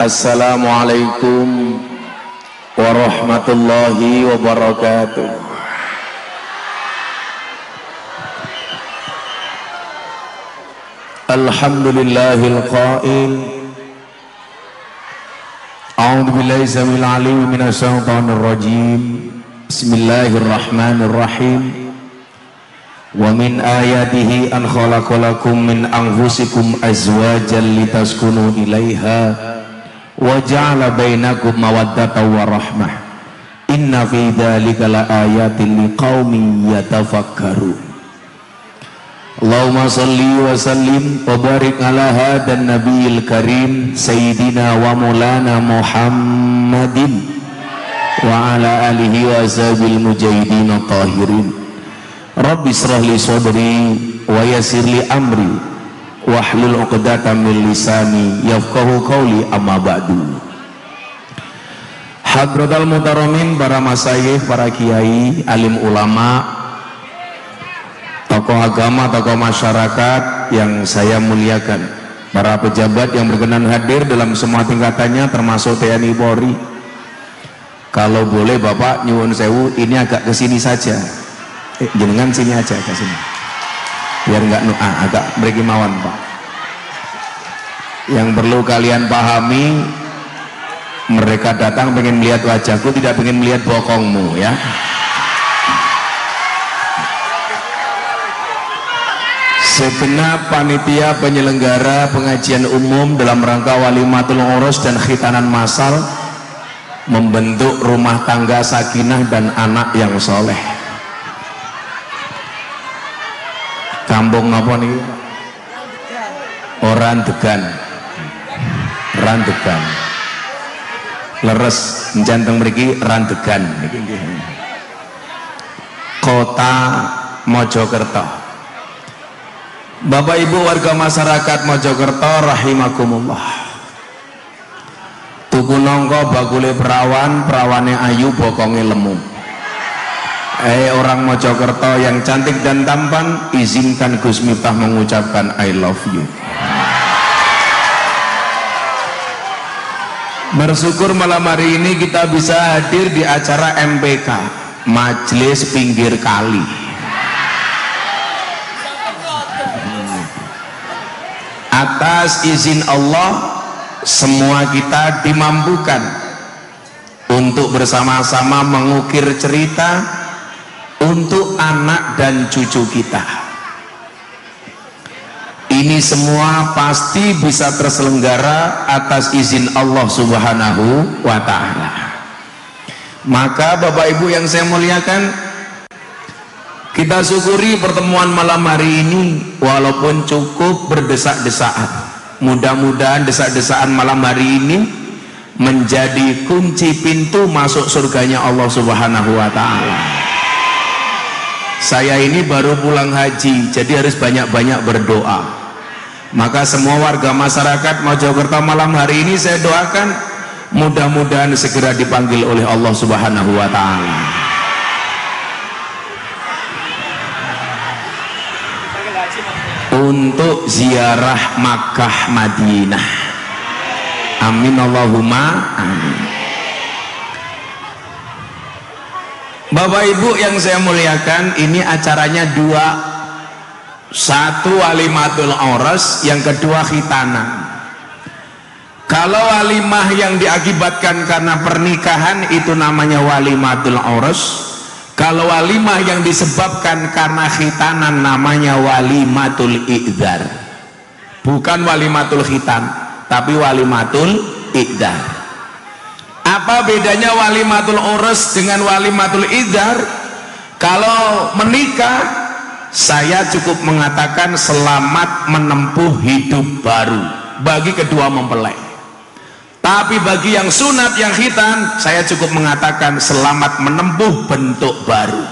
Assalamualaikum warahmatullahi wabarakatuh. Alhamdulillahil qail a'udzu billahi samil alim minasy syaithanir rajim. Bismillahirrahmanirrahim. Wa min ayatihi an khalaqalakum min anfusikum azwajan litaskunu ilaiha wa ja'ala bainakum mawaddatan wa rahmah. Inna fi dzalika laayatin liqaumin yatafakkarun. Allahumma shalli wa sallim wa barik ala hadan nabiyil karim sayyidina wa maulana Muhammadin wa ala alihi wa ashabil mujahidin tahirin. Rabbi shrah li sadri wa yassir li amri wahlul 'uqdatam min lisani yafqahu qawli, amma ba'du. Hadratal mutaramin, para masyayikh, para kiai, alim ulama, tokoh agama, tokoh masyarakat yang saya muliakan, para pejabat yang berkenan hadir dalam semua tingkatannya termasuk TNI Polri. Kalau boleh Bapak nyuwun sewu, ini agak kesini saja, jenengan sini aja ke sini biar nggak agak berikimawan Pak. Yang perlu kalian pahami, mereka datang pengen melihat wajahku, tidak pengen melihat bokongmu ya. Segenap panitia penyelenggara pengajian umum dalam rangka walimatul urus dan khitanan massal membentuk rumah tangga sakinah dan anak yang soleh. Kampung apa nih? Randegan. Randegan. Leres janteng mriki Randegan. Kota Mojokerto. Bapak Ibu warga masyarakat Mojokerto rahimakumullah. Tuku nongko bakule perawan, perawane ayu, bokonge lemu. Orang Mojokerto yang cantik dan tampan, izinkan Gus Miftah mengucapkan I love you. Bersyukur malam hari ini kita bisa hadir di acara MPK, Majelis Pinggir Kali. Atas izin Allah, semua kita dimampukan untuk bersama-sama mengukir cerita untuk anak dan cucu kita. Ini semua pasti bisa terselenggara atas izin Allah Subhanahu wa ta'ala. Maka Bapak Ibu yang saya muliakan, kita syukuri pertemuan malam hari ini walaupun cukup berdesak-desakan. Mudah-mudahan desak-desakan malam hari ini menjadi kunci pintu masuk surganya Allah Subhanahu wa ta'ala. Saya ini baru pulang haji, jadi harus banyak-banyak berdoa. Maka semua warga masyarakat Mojokerto malam hari ini saya doakan mudah-mudahan segera dipanggil oleh Allah Subhanahu wa ta'ala. Untuk ziarah Makkah Madinah. Amin Allahumma amin. Bapak Ibu yang saya muliakan, ini acaranya dua. Satu walimatul urus, yang kedua khitanan. Kalau walimah yang diakibatkan karena pernikahan itu namanya walimatul urus. Kalau walimah yang disebabkan karena khitanan namanya walimatul i'dzar. Bukan walimatul khitan, tapi walimatul i'dzar. Apa bedanya walimatul urus dengan walimatul i'dzar? Kalau menikah, saya cukup mengatakan selamat menempuh hidup baru bagi kedua mempelai. Tapi bagi yang sunat, yang khitan, saya cukup mengatakan selamat menempuh bentuk baru.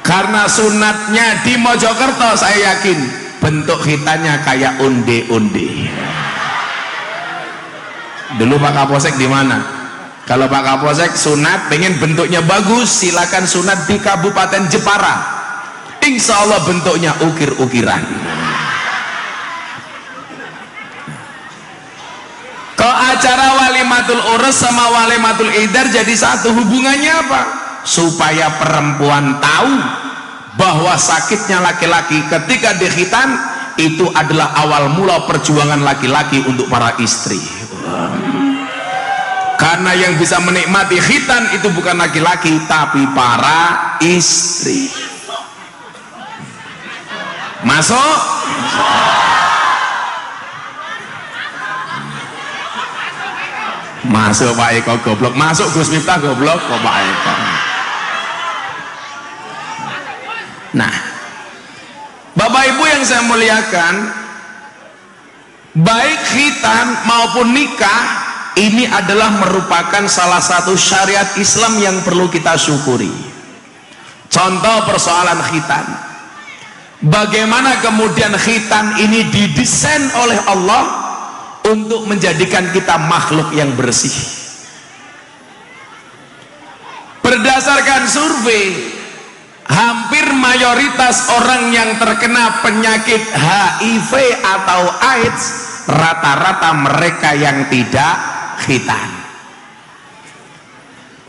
Karena sunatnya di Mojokerto, saya yakin bentuk khitannya kayak onde-onde. Dulu Pak Kapolsek di mana? Kalau Pak Kapolsek sunat pengen bentuknya bagus, silakan sunat di Kabupaten Jepara. Insya Allah bentuknya ukir-ukiran. acara walimatul urus sama walimatul idar jadi satu. Hubungannya apa? Supaya perempuan tahu bahwa sakitnya laki-laki ketika dikhitan itu adalah awal mula perjuangan laki-laki untuk para istri. Karena yang bisa menikmati khitan itu bukan laki-laki tapi para istri. Masuk? Masuk Pak Eko goblok. Masuk Gus Miftah goblok kok Pak Eko. Nah, Bapak Ibu yang saya muliakan, baik khitan maupun nikah ini adalah merupakan salah satu syariat Islam yang perlu kita syukuri. Contoh persoalan khitan, bagaimana kemudian khitan ini didesain oleh Allah untuk menjadikan kita makhluk yang bersih. Berdasarkan survei, hampir mayoritas orang yang terkena penyakit HIV atau AIDS rata-rata mereka yang tidak khitan.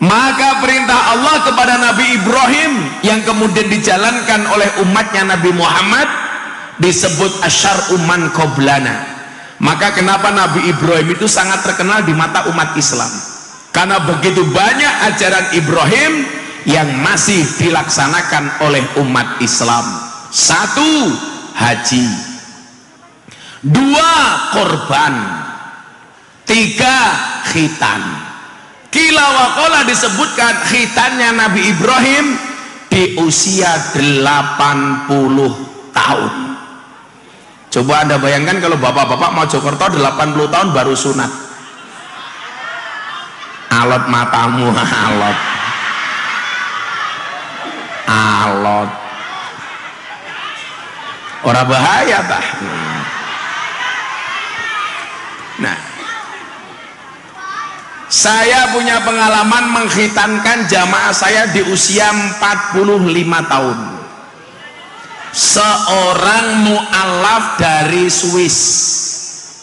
Maka perintah Allah kepada Nabi Ibrahim yang kemudian dijalankan oleh umatnya Nabi Muhammad disebut asyar'u man qoblana. Maka kenapa Nabi Ibrahim itu sangat terkenal di mata umat Islam? Karena begitu banyak ajaran Ibrahim yang masih dilaksanakan oleh umat Islam. 1. Haji, 2. Korban, 3. khitan. Qila wa qala disebutkan khitannya Nabi Ibrahim di usia 80 tahun. Coba Anda bayangkan kalau bapak-bapak Mojokerto 80 tahun baru sunat. Alot matamu, alot. Alot. Orang bahaya tah. Nah, saya punya pengalaman mengkhitankan jamaah saya di usia 45 tahun. Seorang mu'alaf dari Swiss,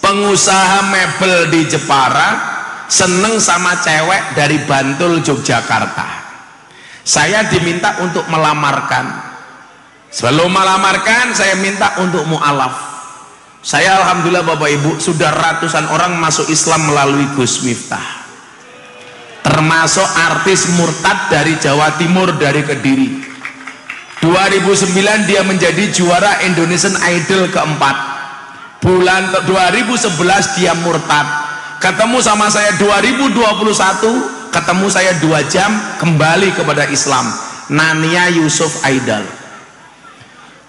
pengusaha mebel di Jepara, seneng sama cewek dari Bantul, Yogyakarta. Saya diminta untuk melamarkan. Sebelum melamarkan saya minta untuk mu'alaf. Saya alhamdulillah Bapak Ibu sudah ratusan orang masuk Islam melalui Gus Miftah, termasuk artis murtad dari Jawa Timur, dari Kediri. 2009 dia menjadi juara Indonesian Idol keempat. Bulan 2011 dia murtad. Ketemu sama saya 2021, ketemu saya 2 jam, kembali kepada Islam. Nania Yusuf Idol.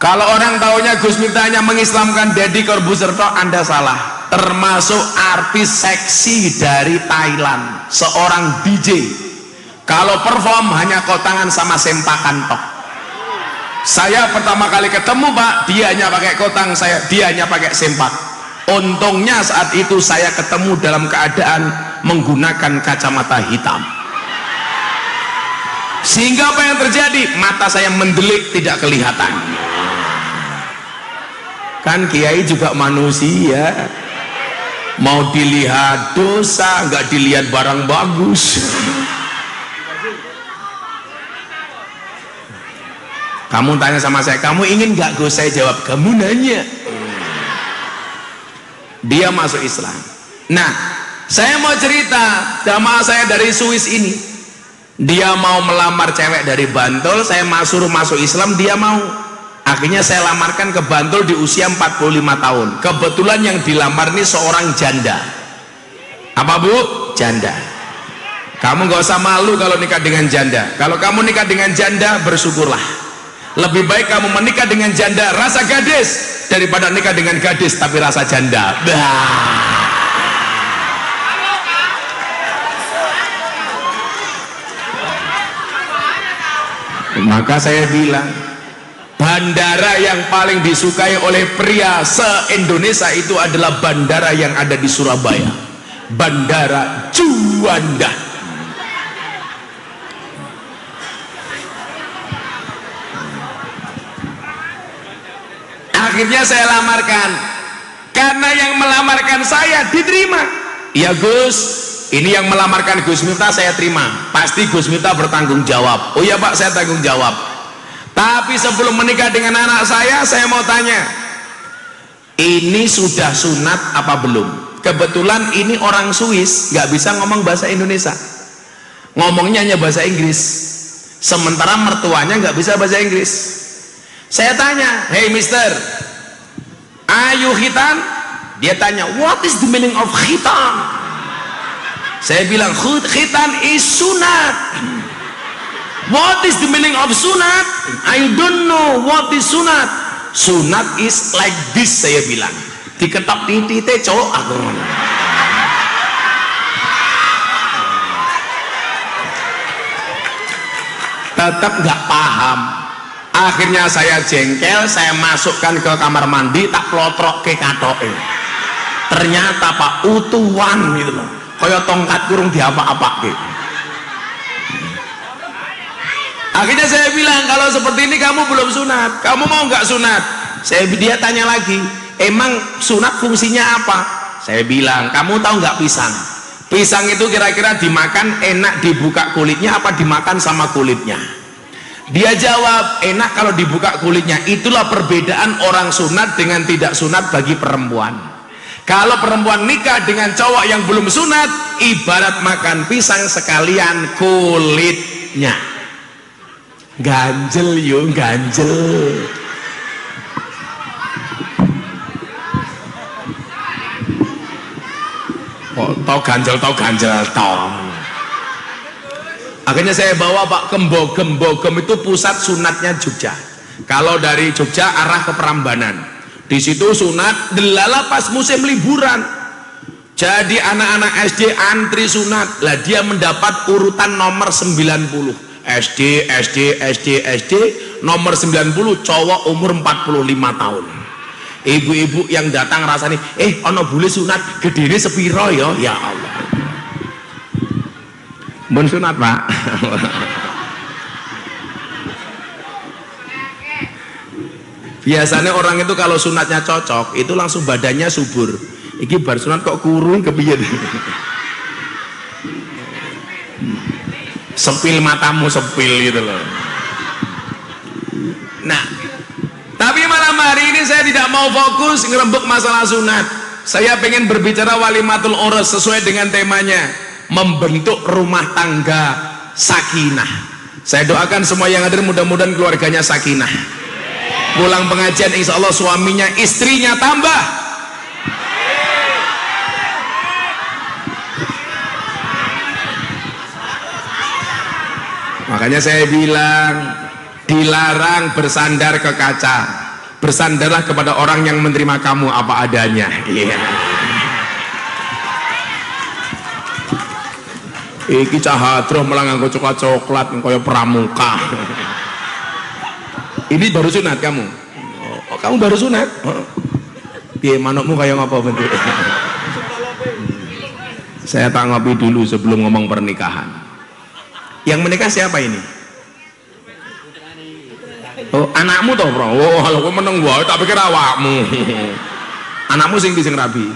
Kalau orang taunya Gus Miftah hanya mengislamkan Deddy Corbuzier, Anda salah. Termasuk artis seksi dari Thailand, seorang DJ. Kalau perform hanya kotangan sama sempakan tok. Saya pertama kali ketemu Pak, dia hanya pakai kotang, dia hanya pakai sempak. Untungnya saat itu saya ketemu dalam keadaan menggunakan kacamata hitam, sehingga apa yang terjadi? Mata saya mendelik, tidak kelihatan. Kan kiai juga manusia, mau dilihat dosa, nggak dilihat barang bagus. Kamu tanya sama saya, kamu ingin nggak? Gue saya jawab, kamu nanya. Dia masuk Islam. Nah, saya mau cerita, jamaah saya dari Swiss ini, dia mau melamar cewek dari Bantul, saya suruh masuk Islam, dia mau. Akhirnya saya lamarkan ke Bantul di usia 45 tahun. Kebetulan yang dilamar ini seorang janda. Apa Bu? Janda. Kamu gak usah malu kalau nikah dengan janda. Kalau kamu nikah dengan janda, bersyukurlah. Lebih baik kamu menikah dengan janda rasa gadis daripada nikah dengan gadis tapi rasa janda. Maka saya bilang, bandara yang paling disukai oleh pria se-Indonesia itu adalah bandara yang ada di Surabaya, Bandara Juanda. Akhirnya saya lamarkan, karena yang melamarkan saya diterima. iya Gus, ini yang melamarkan Gus Miftah saya terima, pasti Gus Miftah bertanggung jawab. Oh iya Pak, saya tanggung jawab. Tapi sebelum menikah dengan anak saya mau tanya, ini sudah sunat apa belum? Kebetulan ini orang Swiss, nggak bisa ngomong bahasa Indonesia, ngomongnya hanya bahasa Inggris, sementara mertuanya nggak bisa bahasa Inggris. Saya tanya, hey mister, are you khitan? Dia tanya, what is the meaning of khitan? Saya bilang, khitan is sunat. What is the meaning of sunat? I don't know what is sunat. Sunat is like this, saya bilang. Diketok titik cowok aku. Tetap nggak paham. Akhirnya saya jengkel, saya masukkan ke kamar mandi, tak plotrok ke katoke. Ternyata Pak, utuhan gitu loh. Kaya tongkat kurung diapa-apa gitu. Akhirnya saya bilang, kalau seperti ini kamu belum sunat, kamu mau nggak sunat? Dia tanya lagi, emang sunat fungsinya apa? Saya bilang, kamu tahu nggak pisang? Pisang itu kira-kira dimakan enak dibuka kulitnya apa dimakan sama kulitnya? Dia jawab, enak kalau dibuka kulitnya. Itulah perbedaan orang sunat dengan tidak sunat bagi perempuan. Kalau perempuan nikah dengan cowok yang belum sunat, ibarat makan pisang sekalian kulitnya. Ganjel yo, ganjel. Tau ganjel tau. Akhirnya saya bawa Pak ke Bogem itu pusat sunatnya Jogja. Kalau dari Jogja arah ke Prambanan, di situ sunat delala pas musim liburan. Jadi anak-anak SD antri sunat, lah dia mendapat urutan nomor 90. SD nomor 90, cowok umur 45 tahun. Ibu-ibu yang datang rasanya, ono bule sunat gedene sepiro ya? Ya Allah. Mun sunat Pak. Biasanya orang itu kalau sunatnya cocok, itu langsung badannya subur. Iki bar sunat kok kurung kepiye? Sepil matamu sepil gitu loh. Nah, tapi malam hari ini saya tidak mau fokus ngerembuk masalah sunat. Saya pengen berbicara walimatul urus sesuai dengan temanya, membentuk rumah tangga sakinah. Saya doakan semua yang hadir mudah-mudahan keluarganya sakinah. Pulang pengajian insya Allah suaminya istrinya tambah. Makanya saya bilang, dilarang bersandar ke kaca, bersandarlah kepada orang yang menerima kamu apa adanya. Iya. Iki cahadroh malah nganggo coklat kaya pramuka. Ini baru sunat kamu? Oh, kamu baru sunat? Piye manukmu kaya ngapa bentuk? Saya tanggapi dulu sebelum ngomong pernikahan. Yang menikah siapa ini? Oh, anakmu toh, Bro. Oh, kalau kowe meneng wae tak pikir awakmu. Anakmu sing sing rabi.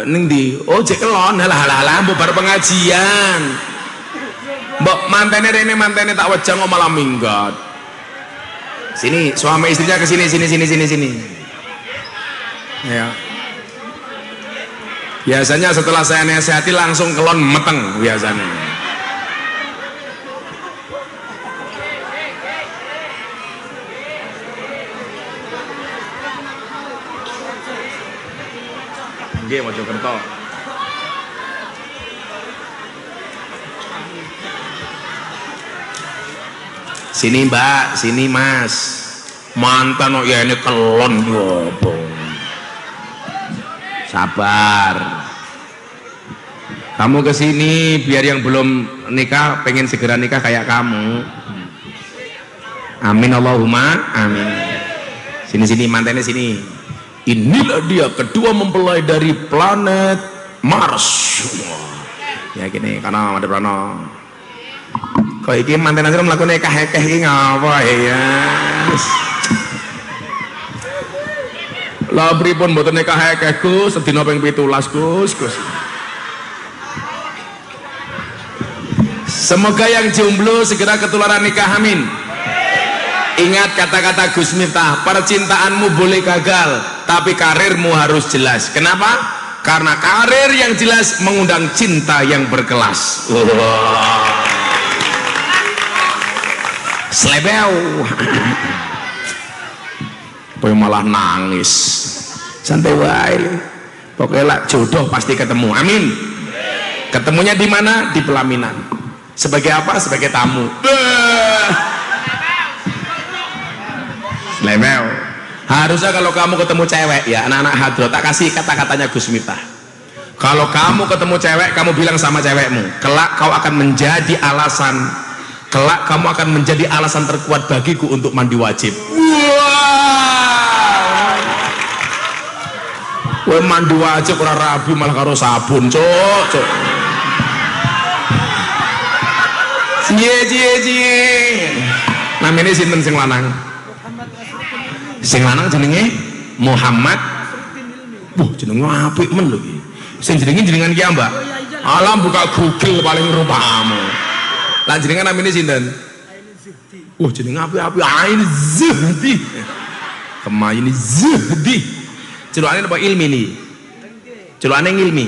Ning ndi? Oh, jek kelon. Halah mbok bar pengajian. Mbok mantene rene mantene tak wejang kok malah minggat. Sini, suami istrinya ke sini. Ya. Biasanya setelah saya nasihati langsung kelon meteng biasanya. Nggih Mojokerto. Sini Mbak, sini Mas. Mantan ya ini kelon yo. Sabar. Kamu kesini biar yang belum nikah pengen segera nikah kayak kamu. Amin Allahumma amin. Sini mantannya sini. Inilah dia kedua mempelai dari planet Mars. Ya gini karena ada Prano. Kok iki mantan asli melakukan ekah-ekah iki ngapa ya? Lah pripun mboten nikah akeh Gus, sedina ping 17 Gus. Semoga yang jomblo segera ketularan nikah, amin. Ingat kata-kata Gus Miftah, percintaanmu boleh gagal, tapi karirmu harus jelas. Kenapa? Karena karir yang jelas mengundang cinta yang berkelas. Slebeu. Boy malah nangis. Santai wae. Pokoknya lah jodoh pasti ketemu. Amin. Ketemunya di mana? Di pelaminan. Sebagai apa? Sebagai tamu. Slebeu. Harusnya kalau kamu ketemu cewek ya, anak-anak hadro, tak kasih kata-katanya Gus Miftah. Kalau kamu ketemu cewek, kamu bilang sama cewekmu, kelak kau akan menjadi alasan, kelak kamu akan menjadi alasan terkuat bagiku untuk mandi wajib. Wah, mandi wajib ora rabi malah karo sabun, cok. Cie. Namanya sinten sing lanang? Sing lanang jenenge Muhammad. Jenenge apik men lho iki. Sing jenengan ki Mbak. Alam buka Google paling rupamu. Lah jenengan namine sinten? Jenenge apik-apik Ain Zuhdi. Kemayini Zuhdi. Celukane apa ilmi nih? Celukane ngilmi.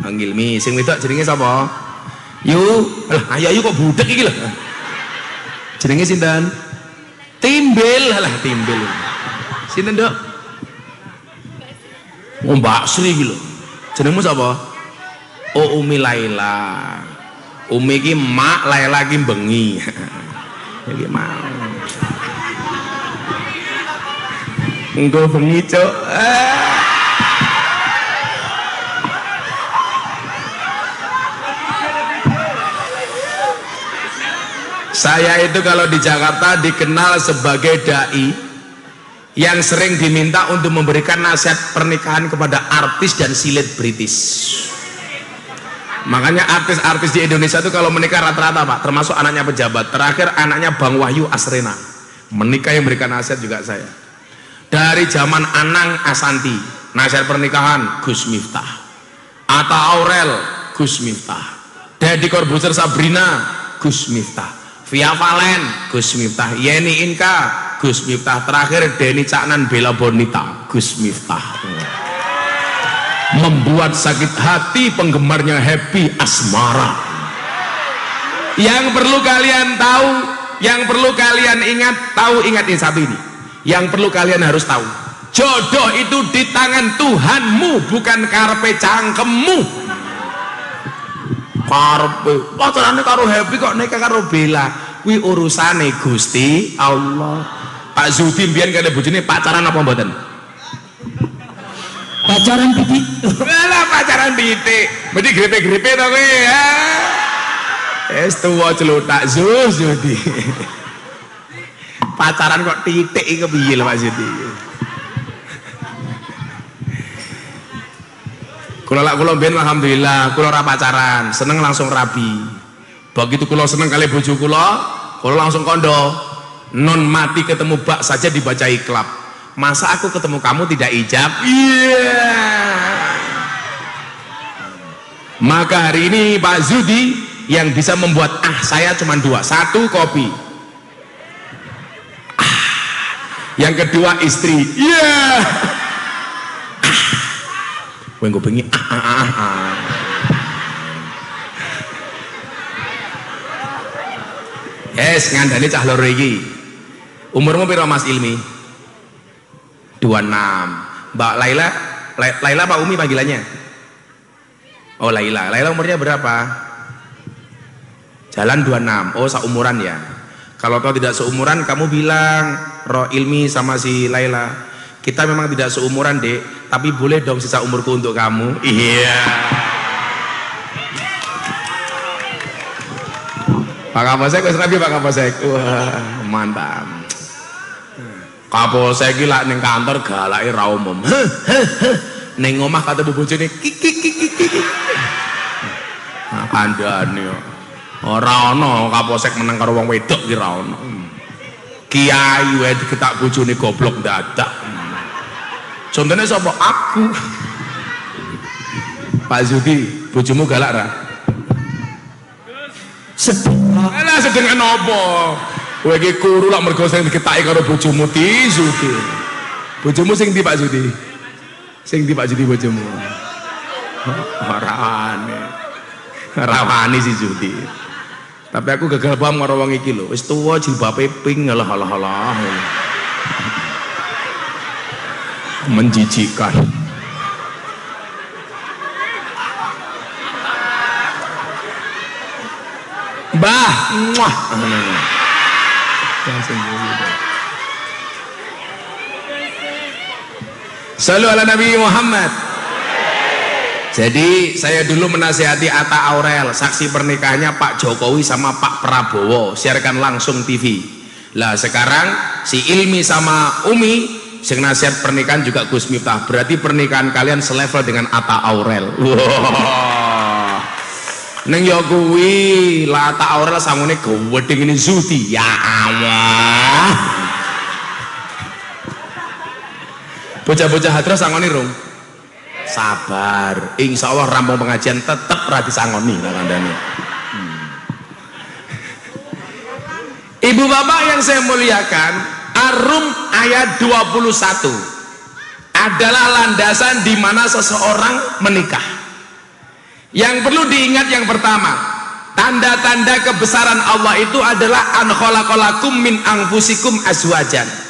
Ngilmi. Sing wedok jenenge sapa? Yu. Lah ayu kok budek iki lho. Jenenge sinten? Timbel. Lah Timbel. Sinten, Dok? Mbak Sri iki lho. Jenengmu sapa? Oh, Umi Laila. Umi iki mak, Laila iki bengi. Iki mau. Engko bengi, Cuk. Saya itu kalau di Jakarta dikenal sebagai dai yang sering diminta untuk memberikan nasihat pernikahan kepada artis dan selebritis. Makanya artis-artis di Indonesia itu kalau menikah rata-rata Pak, termasuk anaknya pejabat. Terakhir anaknya Bang Wahyu Asrena menikah, yang memberikan nasihat juga saya. Dari zaman Anang Asanti, nasihat pernikahan Gus Miftah. Atta Aurel, Gus Miftah. Deddy Corbuzier Sabrina, Gus Miftah. Via Valen, Gus Miftah. Yeni Inka, Gus Miftah. Terakhir Denny Caknan Bella Bonita, Gus Miftah. Membuat sakit hati penggemarnya Happy Asmara. Yang perlu kalian tahu, yang perlu kalian ingat, ingat ini satu ini. Yang perlu kalian harus tahu, jodoh itu di tangan Tuhanmu, bukan karpe cangkemmu. Karpe pacarane karo Happy kok nikah karo Bella, kuwi urusane Gusti Allah. Pak Zudi mbiyen kene bojone pacaran apa mboten? Pacaran pitik. Lah pacaran pitik. Mesti grepe-grepe to kowe ya. Wis tuwa celutak Zudi. Pacaran kok titik iki kepiye lho Pak Zudi? Kula mbiyen alhamdulillah kula ora pacaran, seneng langsung rabi. Begitu kula seneng kali bojo kula langsung kondo. Non mati ketemu bak saja dibaca iklab. Masa aku ketemu kamu tidak ijab? Iya. Maka hari ini Pak Zudi yang bisa membuat saya cuma dua. Satu kopi. Yang kedua istri. Iya. Gue bengi. Yes, ngandani cah loro iki. Umurmu piro Mas Ilmi? 26. Mbak Laila, Laila Pak Umi panggilannya? Oh Laila, Laila umurnya berapa? Jalan 26. Oh seumuran ya. Kalau kau tidak seumuran, kamu bilang Roh Ilmi sama si Laila, kita memang tidak seumuran Dek, tapi boleh dong sisa umurku untuk kamu. Iya. Pak Kapolsek, wis rapi Pak Kapolsek. Wah mantap. Kapolsek iki lak ning kantor galake ra umum. Ning omah ketemu bojone kiki. Nah, kandhane ora ana Kapolsek meneng karo wong wedok ki ra ono. Kiai wae diketak bojone goblok dadak. Contohnya sapa? Aku. Pak Zudi, bojomu galak ra? Sedih. Alah sedeng napa? Kowe iki kuru lak mergo sing diketaki karo bojomu ti Zudi. Bojomu sing ndi Pak Zudi? Sing ndi Pak Zudi bojomu? Rawani si Zudi. Tapi aku gagal paham karo wong iki lho. Wis tuwa jilbabe pink alah. Menjijikkan. Mbah, muah. Sallu ala Nabi Muhammad. Jadi saya dulu menasihati Atta Aurel, saksi pernikahannya Pak Jokowi sama Pak Prabowo, siarkan langsung TV. Lah sekarang si Ilmi sama Umi sing nasihat pernikahan juga Gus Miftah. Berarti pernikahan kalian selevel dengan Atta Aurel. Wah. Neng yo kuwi lah Atta Aurel sangune gedeng ini Zuti. Ya Allah. Bocah-bocah hadroh sangone rung. Sabar, insya Allah rampung pengajian tetap rati sangoni lah kandani. Ibu bapak yang saya muliakan, Ar-Rum ayat 21 adalah landasan di mana seseorang menikah. Yang perlu diingat yang pertama, tanda-tanda kebesaran Allah itu adalah an khalaqalakum min anfusikum azwajan.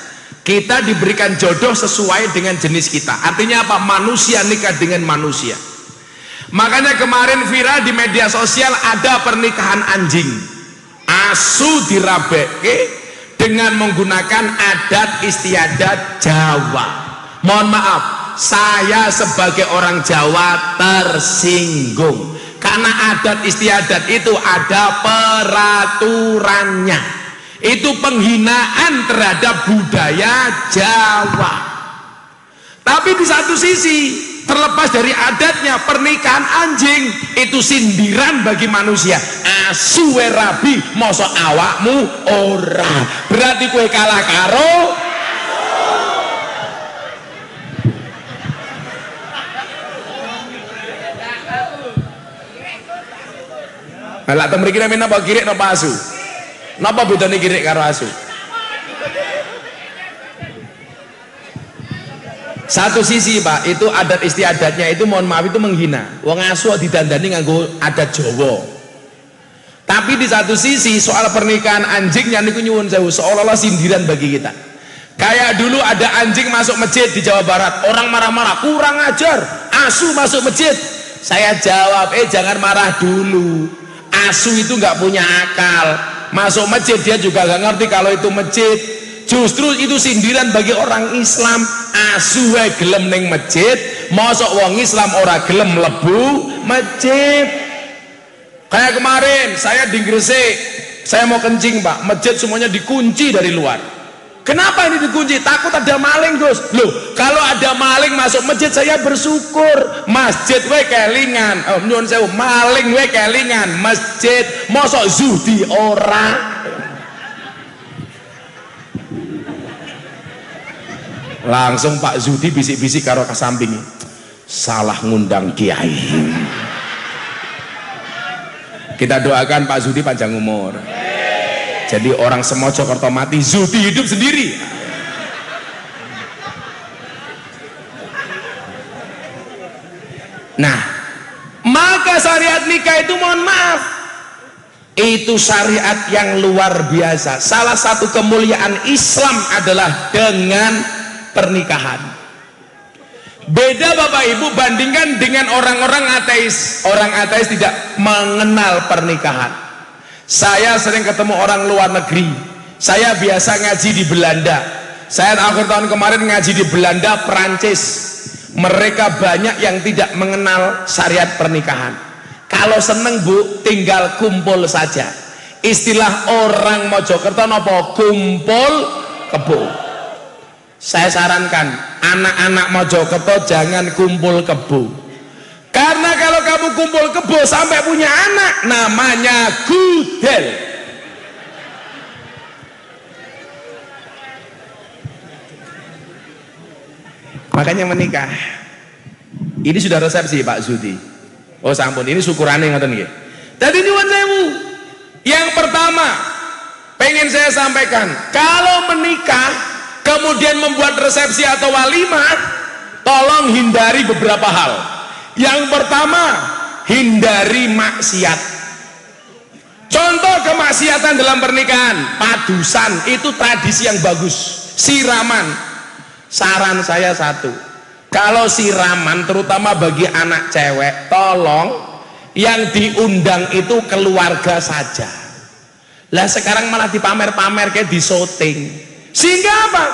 Kita diberikan jodoh sesuai dengan jenis kita. Artinya apa? Manusia nikah dengan manusia. Makanya kemarin viral di media sosial ada pernikahan anjing. Asu dirabeke dengan menggunakan adat istiadat Jawa. Mohon maaf, saya sebagai orang Jawa tersinggung. Karena adat istiadat itu ada peraturannya. Itu penghinaan terhadap budaya Jawa. Tapi di satu sisi, terlepas dari adatnya, pernikahan anjing itu sindiran bagi manusia. Asu rabi mosok awakmu ora, berarti kue kalah karo Lah temen iki namanya apa kirik napa asu? Napa bedane kirik karo asu? Satu sisi Pak, itu adat istiadatnya itu mohon maaf itu menghina. Wong asu didandani nganggo adat Jawa. Tapi di satu sisi soal pernikahan anjingnya niku nyuwun sewu seolah-olah sindiran bagi kita. Kayak dulu ada anjing masuk masjid di Jawa Barat, orang marah-marah, kurang ajar, asu masuk masjid. Saya jawab, jangan marah dulu. Asu itu nggak punya akal. Masuk masjid dia juga gak ngerti kalau itu masjid. Justru itu sindiran bagi orang Islam. Asu wae gelem ning masjid, mosok wong Islam ora gelem mlebu masjid. Kayak kemarin saya di Gresik, saya mau kencing Pak, masjid semuanya dikunci dari luar. Kenapa ini dikunci? Takut ada maling Gus. Loh, kalau ada maling masuk masjid saya bersyukur. Masjid we kelingan. Nyuwun sewu, maling we kelingan. Masjid mosok zuhdi ora. Langsung Pak Zudi bisik-bisik karo kasamping. Salah ngundang kiai. Kita doakan Pak Zudi panjang umur. Jadi orang Semojokerto mati, Zudi hidup sendiri. Nah, maka syariat nikah itu mohon maaf, itu syariat yang luar biasa. Salah satu kemuliaan Islam adalah dengan pernikahan. Beda Bapak Ibu bandingkan dengan orang-orang ateis. Orang ateis tidak mengenal pernikahan. Saya sering ketemu orang luar negeri. Saya biasa ngaji di Belanda. Saya akhir tahun kemarin ngaji di Belanda, Perancis. Mereka banyak yang tidak mengenal syariat pernikahan. Kalau seneng Bu, tinggal kumpul saja. Istilah orang Mojokerto nopo kumpul kebo. Saya sarankan anak-anak Mojokerto jangan kumpul kebo. Karena kalau kamu kumpul kebo sampai punya anak, namanya gudel. Makanya menikah. Ini sudah resepsi Pak Zudi. Oh sampun, ini syukurane ngoten nggih. Dadi nyuwun sewu. Yang pertama, pengen saya sampaikan, kalau menikah kemudian membuat resepsi atau walimah, tolong hindari beberapa hal. Yang pertama, hindari maksiat. Contoh kemaksiatan dalam pernikahan, padusan, itu tradisi yang bagus. Siraman, saran saya satu, kalau siraman terutama bagi anak cewek, tolong yang diundang itu keluarga saja. Lah sekarang malah dipamer-pamer kayak di syuting, sehingga apa?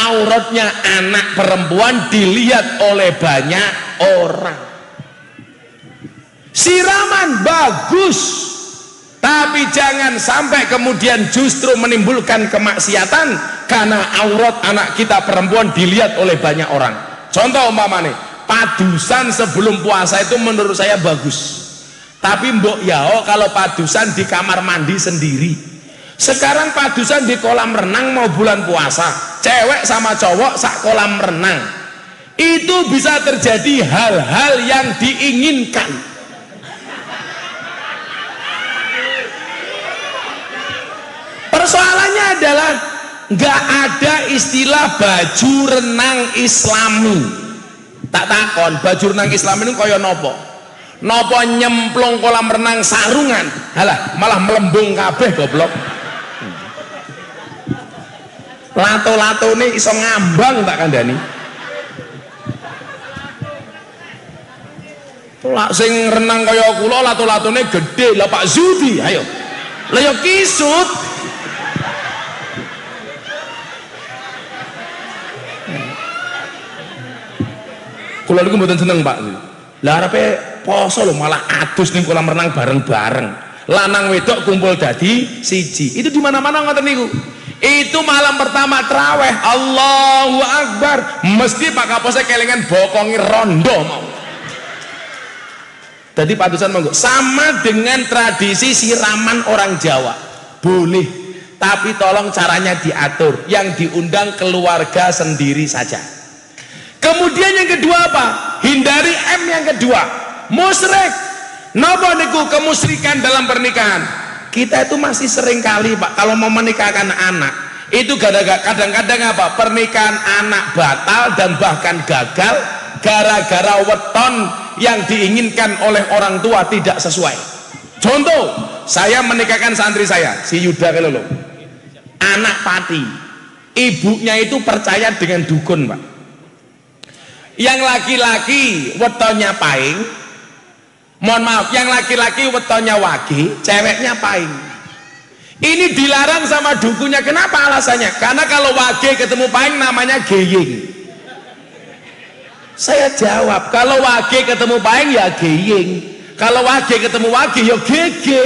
Auratnya anak perempuan dilihat oleh banyak orang. Siraman bagus, tapi jangan sampai kemudian justru menimbulkan kemaksiatan karena aurat anak kita perempuan dilihat oleh banyak orang. Contoh umpamanya, padusan sebelum puasa itu menurut saya bagus. Tapi mbok yao kalau padusan di kamar mandi sendiri. Sekarang padusan di kolam renang mau bulan puasa, cewek sama cowok sak kolam renang. Itu bisa terjadi hal-hal yang diinginkan. Persoalannya adalah nggak ada istilah baju renang islami. Tak takon baju renang islami itu kaya nopo? Nopo nyemplung kolam renang sarungan? Halah, malah melembung kabeh goblok. Lato-lato ini iso ngambang tak kandani. Lah sing renang kaya kula lato-latone gede lah Pak Zudi, ayo. Lah yo kisut. Kula niku mboten seneng Pak. Lah arepe poso lho malah adus ning kolam renang bareng-bareng. Lanang wedok kumpul dadi siji. Itu di mana-mana ngoten niku. Itu malam pertama traweh, Allahu Akbar, mesti Pak Kapolsek kelingan bokongi rondo mau. Jadi padusan monggo sama dengan tradisi siraman orang Jawa. Boleh, tapi tolong caranya diatur. Yang diundang keluarga sendiri saja. Kemudian yang kedua apa? Hindari M yang kedua, musyrik. Napa niku kemusyrikan dalam pernikahan? Kita itu masih sering kali Pak kalau mau menikahkan anak itu kadang-kadang apa? Pernikahan anak batal dan bahkan gagal gara-gara weton yang diinginkan oleh orang tua tidak sesuai. Contoh, saya menikahkan santri saya, si Yuda kalau anak pati, ibunya itu percaya dengan dukun Pak. Yang laki-laki wetonnya paing, mohon maaf, yang laki-laki wetonnya wage, ceweknya paing. Ini dilarang sama dukunnya. Kenapa alasannya? Karena kalau wage ketemu paing namanya geying. Saya jawab, kalau wage ketemu paing ya geying, kalau wage ketemu wage ya gege.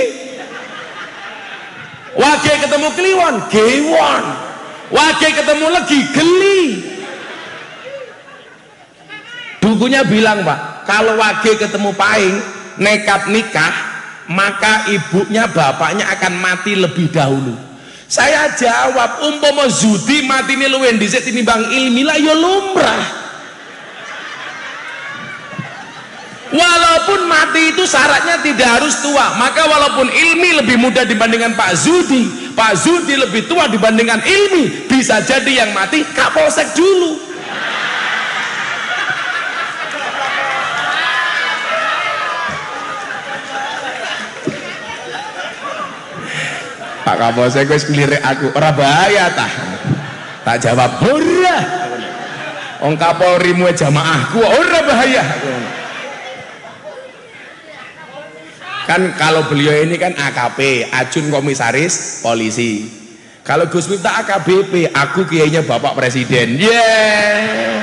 Wage ketemu kliwon, gewon. Wage ketemu legi, geli. Dukunya bilang Pak, kalau wage ketemu paing nekat nikah, maka ibunya bapaknya akan mati lebih dahulu. Saya jawab, umpama Zudi mati ini luwih dhisik tinimbang Ilmi lah ya lumrah. Walaupun mati itu syaratnya tidak harus tua, maka walaupun Ilmi lebih muda dibandingkan Pak Zudi, Pak Zudi lebih tua dibandingkan Ilmi, bisa jadi yang mati Kapolsek dulu. Pak Kapolsek wis ngelirik aku, ora bahaya tah. Tak jawab, ora. Wong Kapolrimu jamaahku, ora bahaya. Kan kalau beliau ini kan AKP, Ajun Komisaris Polisi. Kalau Gus Miftah AKBP, aku kiainya Bapak Presiden. Yeah.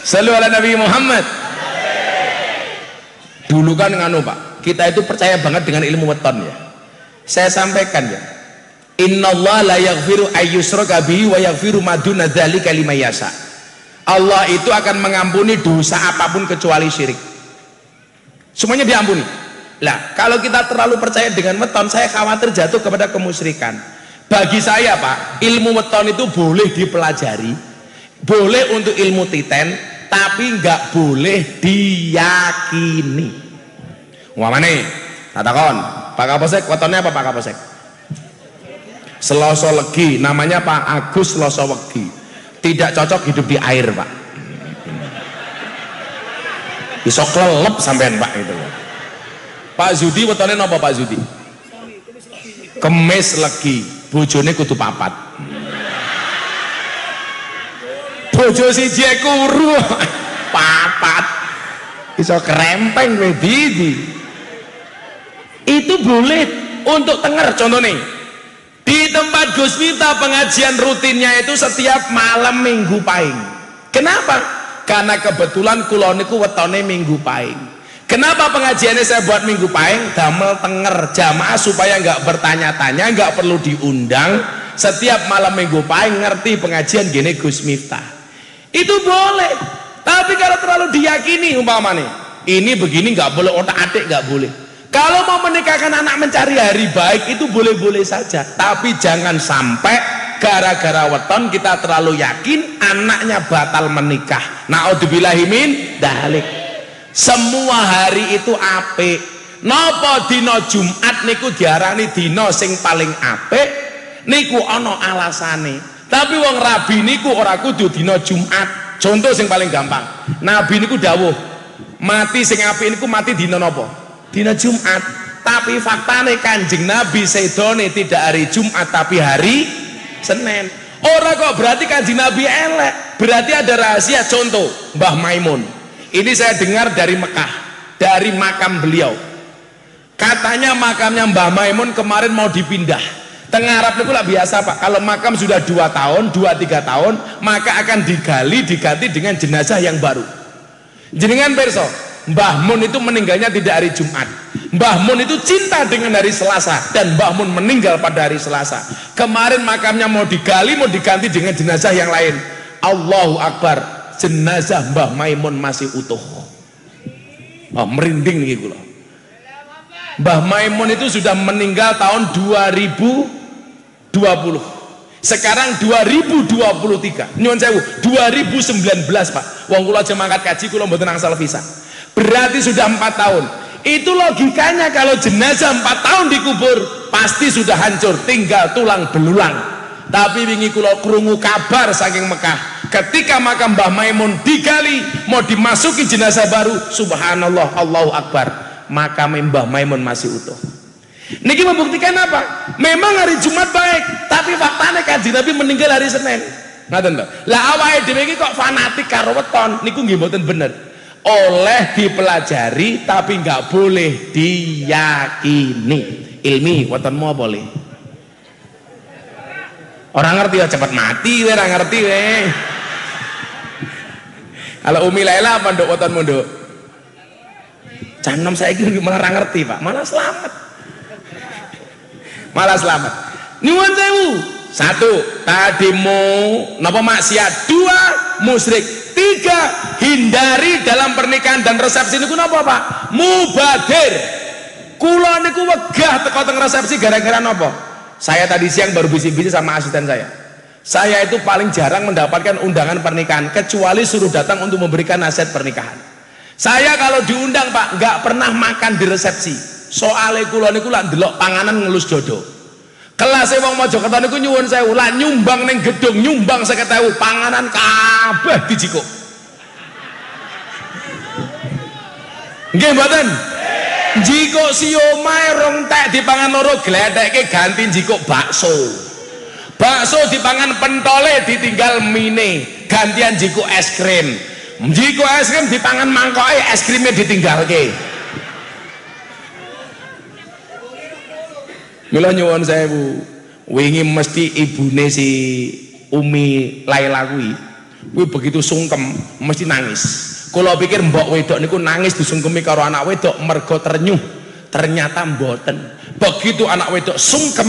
Shallu ala Nabi Muhammad. Dulu kan nganu Pak, kita itu percaya banget dengan ilmu weton ya. Saya sampaikan ya, innallaha la yaghfiru ayyushraka bihi wa yaghfiru ma duna dzalika liman yasha. Allah itu akan mengampuni dosa apapun kecuali syirik. Semuanya diampuni. Lah, kalau kita terlalu percaya dengan weton, saya khawatir jatuh kepada kemusyrikan. Bagi saya Pak, ilmu weton itu boleh dipelajari, boleh untuk ilmu titen, tapi nggak boleh diyakini. Umpamane, katakan Pak Kapolsek, wetonnya apa Pak Kapolsek? Selasa Legi, namanya Pak Agus Selasa Wegi. Tidak cocok hidup di air Pak. Iso kelelep sampean Pak itu. Pak Zudi wetonnya napa Pak Zudi? Kemis Legi. Bojone kudu papat. Bojo siji kuru papat. Iso krempeng kowe didi. Itu boleh untuk tenger contohnya. Di tempat Gus Miftah pengajian rutinnya itu setiap malam Minggu Pahing. Kenapa? Karena kebetulan kula niku wetone Minggu Pahing. Kenapa pengajiannya saya buat Minggu Pahing? Damel tenger jamaah supaya nggak bertanya-tanya, nggak perlu diundang. Setiap malam Minggu Pahing ngerti pengajian gini Gus Miftah. Itu boleh. Tapi kalau terlalu diyakini umpamanya, ini begini nggak boleh, otak-atik nggak boleh. Kalau mau menikahkan anak mencari hari baik itu boleh-boleh saja. Tapi jangan sampai gara-gara weton kita terlalu yakin anaknya batal menikah. Naudzubillahi min dzalik. Semua hari itu apik. Napa dina Jumat niku diarani dina sing paling apik? Niku ana alasane. Tapi wong rabi niku ora kudu dina Jumat. Contoh sing paling gampang. Nabi niku dawuh, mati sing apik niku mati dina napa? Dina Jumat. Tapi faktane Kanjeng Nabi sedone tidak hari Jumat tapi hari Senin. Ora kok berarti Kanjeng Nabi elek. Berarti ada rahasia. Contoh Mbah Maimun. Ini saya dengar dari Mekah, dari makam beliau. Katanya makamnya Mbah Maimun kemarin mau dipindah. Tengah Arab itu lah biasa Pak. Kalau makam sudah 2 tahun, 2-3 tahun, maka akan digali, diganti dengan jenazah yang baru. Jenengan perso, Mbah Mun itu meninggalnya tidak hari Jumat. Mbah Mun itu cinta dengan hari Selasa dan Mbah Mun meninggal pada hari Selasa. Kemarin makamnya mau digali, mau diganti dengan jenazah yang lain. Allahu Akbar. Jenazah Mbah Maimun masih utuh. Oh, merinding nih kula. Mbah Maimun itu sudah meninggal tahun 2020. Sekarang 2023. Nyuwun sewu, 2019 Pak. Wong kula aja mangkat kaji kula mboten angsal visa. Berarti sudah 4 tahun. Itu logikanya kalau jenazah 4 tahun dikubur pasti sudah hancur, tinggal tulang belulang. Tapi wingi kula krungu kabar saking Mekah, ketika makam Mbah Maimun digali mau dimasuki jenazah baru, subhanallah, Allahu Akbar, makam Mbah Maimun masih utuh. Niki membuktikan apa? Memang hari Jumat baik, tapi faktanya Kanjeng Nabi meninggal hari Senin. Ngaten to. Lah awake dhewe iki kok fanatik karo weton, niku nggih mboten bener. Oleh dipelajari tapi nggak boleh diyakini. Ilmi wetonmu apa le? Orang ngerti ya cepat mati, orang ngerti weh. Kalau Umi Laila apa nduk wetonmu nduk? Canom saya iki malah ora ngerti Pak, malah selamat. Malah selamat. Nyuwun sewu. 1, tadimu napa maksiat. 2, musyrik. 3, hindari dalam pernikahan dan resepsi niku napa Pak? Mubadir. Kula niku wegah teko teng resepsi gara-gara napa? Saya tadi siang baru bisik-bisik sama asisten saya. Saya itu paling jarang mendapatkan undangan pernikahan kecuali suruh datang untuk memberikan nasihat pernikahan. Saya kalau diundang Pak nggak pernah makan di resepsi. Soale kula niku lak ndelok panganan ngelus dodo. Kelase wong Mojokerto niku nyuwun sewu, lak nyumbang ning gedung nyumbang 50.000 panganan kabeh dijikuk. Nggih mboten? Jiko siomay rong tek dipangan loro glethekke ganti jiko bakso. Bakso dipangan pentole ditinggal mine, gantian jiko es krim. Jiko es krim dipangan mangkoke es krimnya ditinggalke. Mila nyuwun sewu, wingi mesti ibune si Umi Laila kuwi begitu sungkem mesti nangis. Kula pikir mbok wedok niku nangis disungkemi karo anak wedok mergo ternyuh, ternyata mboten. Begitu anak wedok sungkem,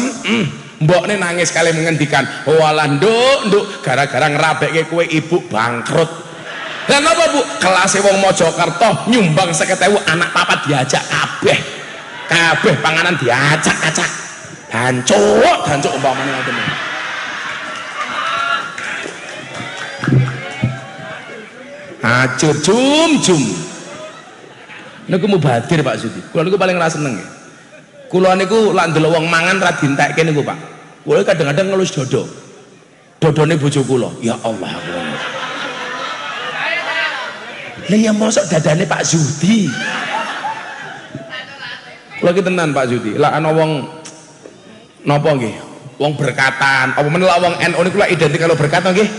mbokne nangis kali mengendikan, "Walah nduk, gara-gara ngerabekke kowe ibu bangkrut." Lah napa Bu? Kelase wong Mojokerto nyumbang 50.000 anak papat diajak kabeh. Kabeh panganan diacak-acak. Dancuk umpamane ngoten. Acur jum. Niku mubadir Pak Sudi. Kula niku paling ra seneng. Kula niku lak ndelok wong mangan ra dientekke niku Pak. Kula kadang-kadang ngelus dodo. Dodone bojo kula. Ya Allah kula. Lah ya mosok dadane Pak Sudi. Kula ki tenan Pak Sudi. Lah ana wong napa nggih? Wong berkatan, apa meneh wong NU niku lak identik kalau berkatan nggih?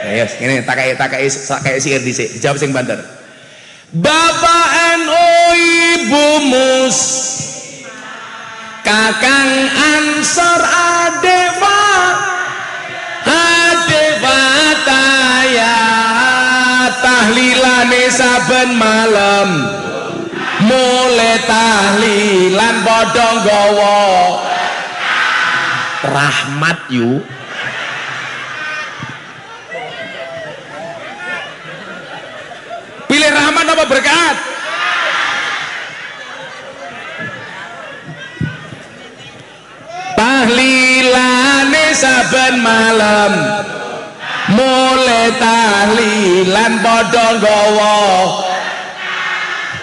Ya yes, ngene tak kayak siir dhisik. Dijawab sing banter. Bapak NU Ibu Mus Kakang Ansor Adewa Taya tahlilane saben malam mulai tahlilan padha nggawa rahmat yuk. Pilih rahmat apa berkat? Tahlilane saben malam mulai tahlilan padha nggawa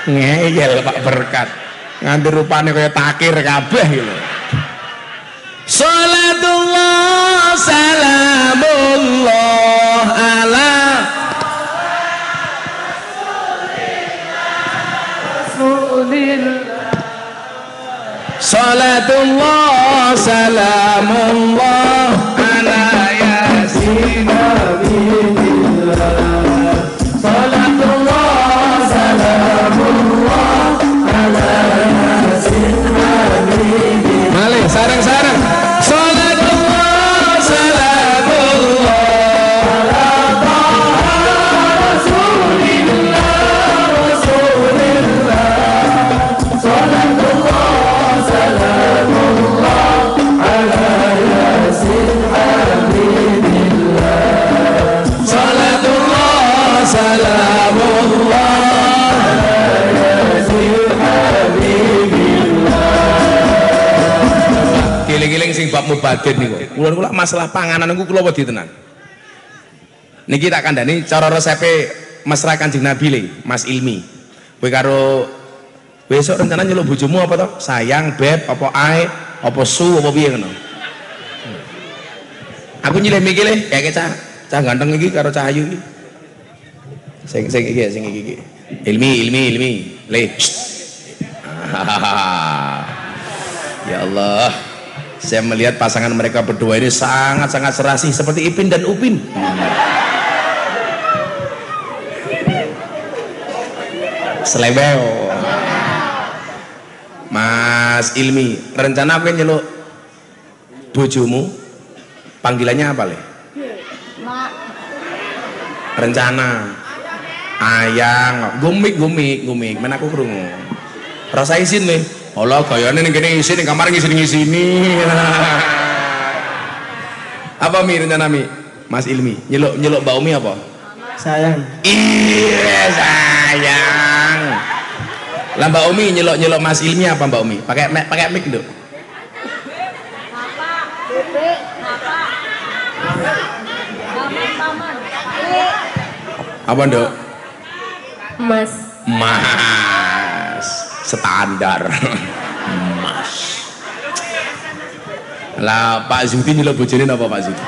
ngeyel Pak berkat nganti rupane kaya takir kabeh lho. Salatullah salamullah ala Salatullah salamullah ala yasin nabiillah. Salatullah salamullah ala yasin nabiillah. Malih sareng-sareng. Salatullah salamullah ala rasulillah rasulillah. Salatullah salamullah ala yasin habibillah. Salatullah salamullah ala yasin habibillah. Giling-giling sing bab mubadir niku. Kula masalah panganan niku kula wedi tenan. Niki tak kandhani cara resepe mesra Kanjeng Nabi le, Mas Ilmi. Kowe karo besok rencana nyeluk bojomu apa toh? Sayang, beb, apa ae, apa su, apa piye ngono. Aku nyilih mikir le, kayak cah ganteng iki karo cah ayu iki. Sing iki. Ilmi. Le. Ya Allah. Saya melihat pasangan mereka berdua ini sangat-sangat serasi seperti Ipin dan Upin. Selebeo. Mas Ilmi, rencana apa nyeluk bojomu? Panggilannya apa le? Mak. Rencana. Ayang, gumik. Mana aku krungu. Rasa izin le. Allah gayane ning kene isin ning kamar ngisini. Apa mi rencana mi? Mas Ilmi, nyeluk Mbak Umi apa? Sayang. Iya sayang. Lah Mbak Umi nyeluk Mas Ilmi apa Mbak Umi? Pakai mic Nduk. Bapak, Bebe, Bapak. Paman. Apa Nduk? Mas. Standar. Mas. Lah Pak Zudi nyeluk bojone apa Pak Zudi?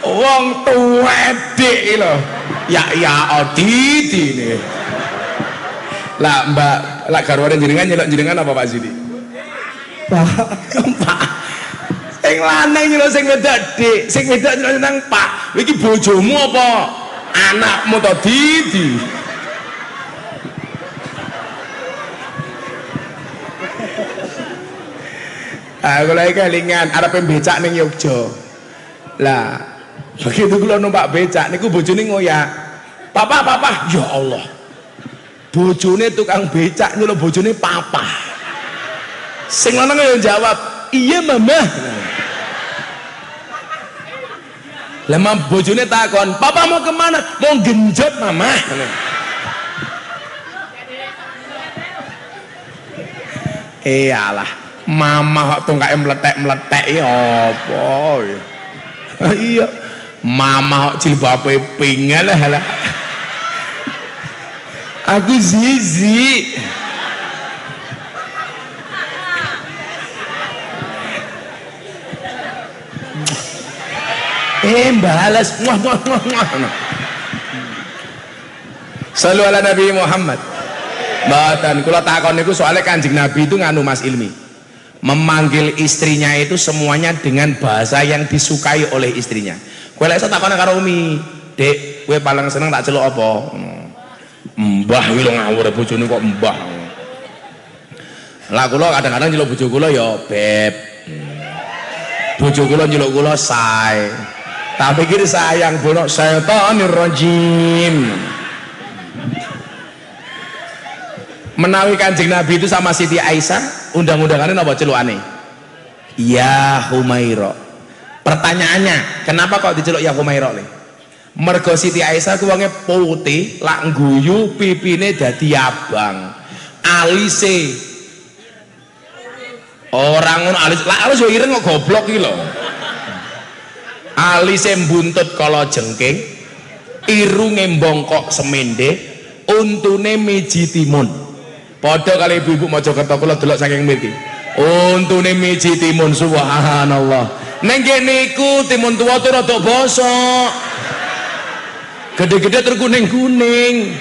Wong tuwedek lho. Ya Odidi nih. Lah Mbak, lah garwane jenengan nyeluk jenengan apa Pak Zudi? Pak. Sing lanang nyeluk sing wedok Dik, sing wedok nyeluk nang Pak. Iki bojomu apa anakmu to Didi? Aku lagi kelingan arep becak ning Yogya. Lah begitu kula numpak becak niku bojone ngoyak. Papa, ya Allah. Bojone tukang becak nyeluk bojone papa. Sing lanang yo jawab, "Iya, Mama." Lah bojone takon, "Papa mau kemana?" "Mau genjot, Mama." Iyalah, mama kok tungkae meletek-meletek ya apa ya. Iya. Mama kok jilbabe pink lah. Aku zizi. Balas. Sallu ala Nabi Muhammad. Mboten kula takon niku soalnya Kanjeng Nabi itu nganu Mas Ilmi. Memanggil istrinya itu semuanya dengan bahasa yang disukai oleh istrinya. Kowe lek iso takon karo Umi, "Dek, kowe paling seneng tak celuk apa?" Mbah kuwi lho ngawur bojone kok mbah. Lah kula kadang-kadang nyeluk bojo kula ya beb. Bojo kula nyeluk kula say. Tak pikir sayang bono setanir rajim. Menawi Kanjeng Nabi itu sama Siti Aisyah, undang-undangannya apa celukane? Ya Humaira. Pertanyaannya, kenapa kok diceluk ya Humaira nih? Mergo Siti Aisyah ku wonge putih, lak guyu pipine dadi abang. Alise orang ngono alis, lak alis yo ireng kok goblok iki lho. Alise mbuntut kala jengking, irunge mbongkok semende, untune miji timun. Padha kali ibu-ibu Mojokerto kula delok saking mriki. Untune miji timun, subhanallah. Ning kene iku timun tuwa tuh rada bosok. Gede-gede terkuning-kuning.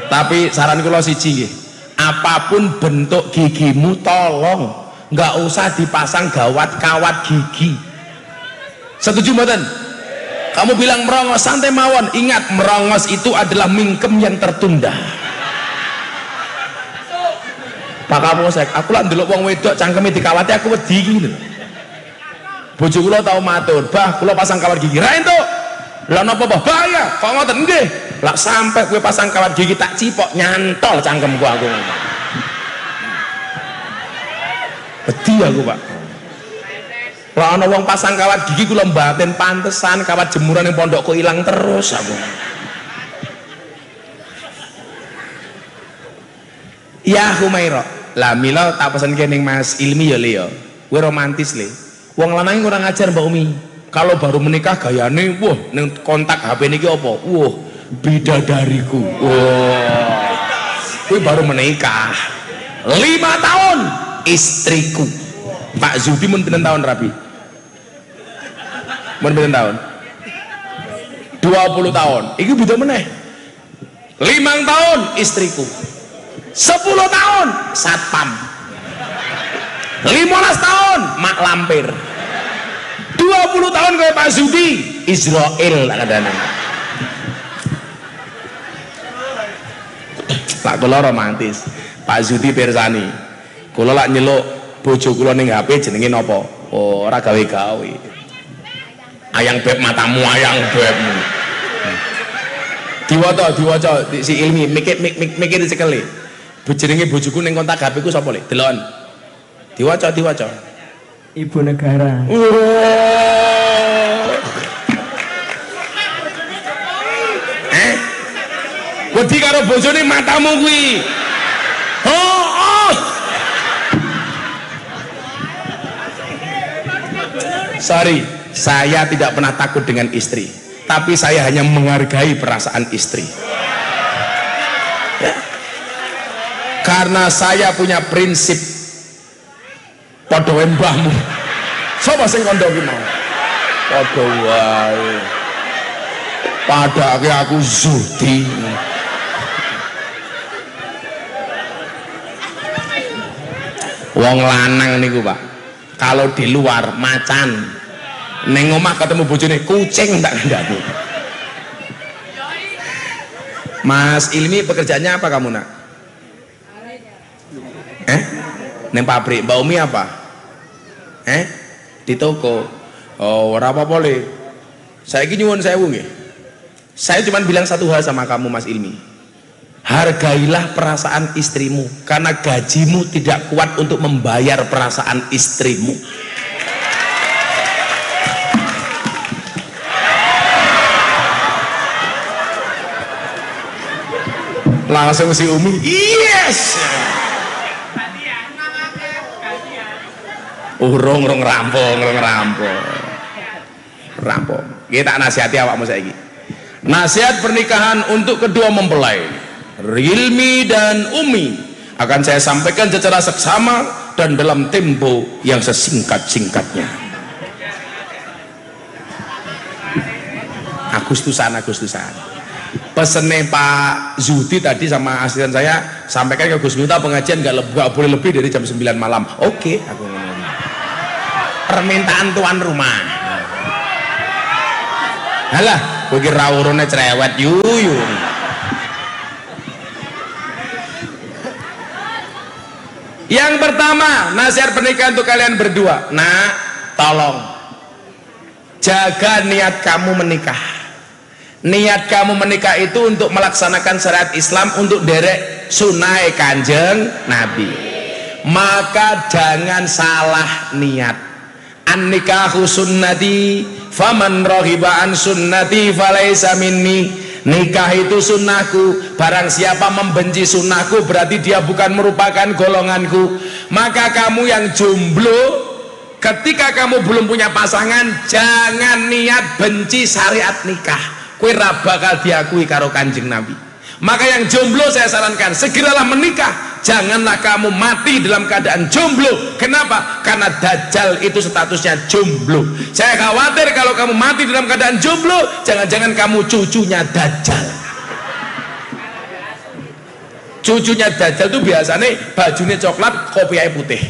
Tapi saran kula siji nggih. Apapun bentuk gigimu tolong nggak usah dipasang gawat kawat gigi. Setuju mboten? Kamu bilang merongos santai mawon. Ingat, merongos itu adalah mingkem yang tertunda. Pak Kapolsek, aku lah ndelok wong wedok cangkeme dikawati aku wedi iki lho. Bojo kula tau matur, "Bah, kula pasang kawat gigi." Ra entuk. Lah napa, Bah? Bahaya. Kok ngoten? Nggih. Lah sampai kowe pasang kawat gigi tak cipok nyantol cangkemku aku. Wedi aku, Pak. Lah ana wong pasang kawat gigi kula mbaten pantesan kawat jemuran ning pondokku ilang terus aku. Ya Humaira. Lah mila tak pesen kening Mas Ilmi ya Le ya. Kowe romantis Le. Wong lanang kurang ajar Mbak Umi. Kalau baru menikah gayane wah ning kontak HP niki apa? Wah, bidadariku. Wah. Kowe baru menikah 5 tahun istriku. Pak Zudi mun pinten tahun rabi? Mun pinten tahun? 20 tahun. Iki beda meneh. 5 tahun istriku. 10 tahun satpam, 15 tahun mak lampir, 20 tahun kayak Pak Zudi Israel tak kadane. Lah kula romantis Pak Zudi pirsani kula lak nyeluk bojo kula ning HP jenenge napa? Oh ora gawe-gawe, ayang beb matamu ayang bebmu. Diwaca si Ilmi mikir dicekeli. Jenenge bojoku ning kontak HP ku sapa Le? Delon. Diwaca. Ibu negara. Wedi karo bojone matamu kuwi. Oh. Sorry, saya tidak pernah takut dengan istri, tapi saya hanya menghargai perasaan istri. Karena saya punya prinsip padha wae mbahmu. Sapa sing kandha ki mau? Padha wae. Padake aku Zudi. Wong lanang niku, Pak. Kalau di luar macan, ning omah ketemu bojone kucing tak kandhani. Mas Ilmi pekerjaannya apa kamu nak? Neng pabrik. Mbak Umi apa? Di toko. Oh ora apa-apa Le. Saiki nyuwun sewu nggih. Saya cuma bilang satu hal sama kamu Mas Ilmi. Hargailah perasaan istrimu, karena gajimu tidak kuat untuk membayar perasaan istrimu. Langsung si Umi, yes. Urung rampung. Kita nasihati awakmu saiki. Nasihat pernikahan untuk kedua mempelai, Rilmi dan Umi, akan saya sampaikan secara seksama dan dalam tempo yang sesingkat-singkatnya. Agustusan. Pesennya Pak Zudi tadi sama asisten saya, sampaikan ke Gus Miftah pengajian gak boleh lebih dari jam 9 malam. Oke, aku ngomong. Permintaan tuan rumah. Halah, kowe iki ra urune cerewet yuyu. Yang pertama, nasihat pernikahan untuk kalian berdua. Nak, tolong jaga niat kamu menikah. Niat kamu menikah itu untuk melaksanakan syariat Islam, untuk derek sunai Kanjeng Nabi. Maka jangan salah niat. An nikahu sunnati faman rohiba an sunnati falaisa minni. Nikah itu sunnahku, barang siapa membenci sunnahku berarti dia bukan merupakan golonganku. Maka kamu yang jomblo, ketika kamu belum punya pasangan, jangan niat benci syariat nikah. Kowe ra bakal diakui karo Kanjeng Nabi. Maka yang jomblo saya sarankan segeralah menikah. Janganlah kamu mati dalam keadaan jomblo. Kenapa? Karena Dajjal itu statusnya jomblo. Saya khawatir kalau kamu mati dalam keadaan jomblo, jangan-jangan kamu cucunya Dajjal. Cucunya Dajjal itu biasanya bajunya coklat, kopiahnya putih.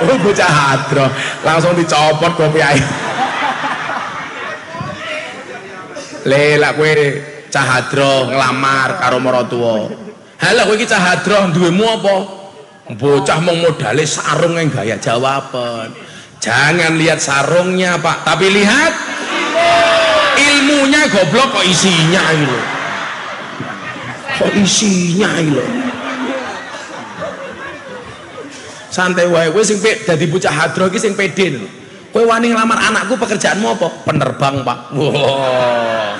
Oh, bocah hadroh langsung dicopot kopiahnya. Lelak kowe cah hadroh ngelamar karo maratuwa. Halah kowe iki cah hadroh duwemu apa? Bocah mong modale sarung yang gaya jawaban. Jangan lihat sarungnya Pak, tapi lihat ilmunya. Goblok kok isinya ini loh. Kok isinya ini loh. Santai wae, kowe sing dadi bocah hadroh iki sing pede lho. Kowe wani nglamar anakku, pekerjaanmu apa? Penerbang, Pak. Wow.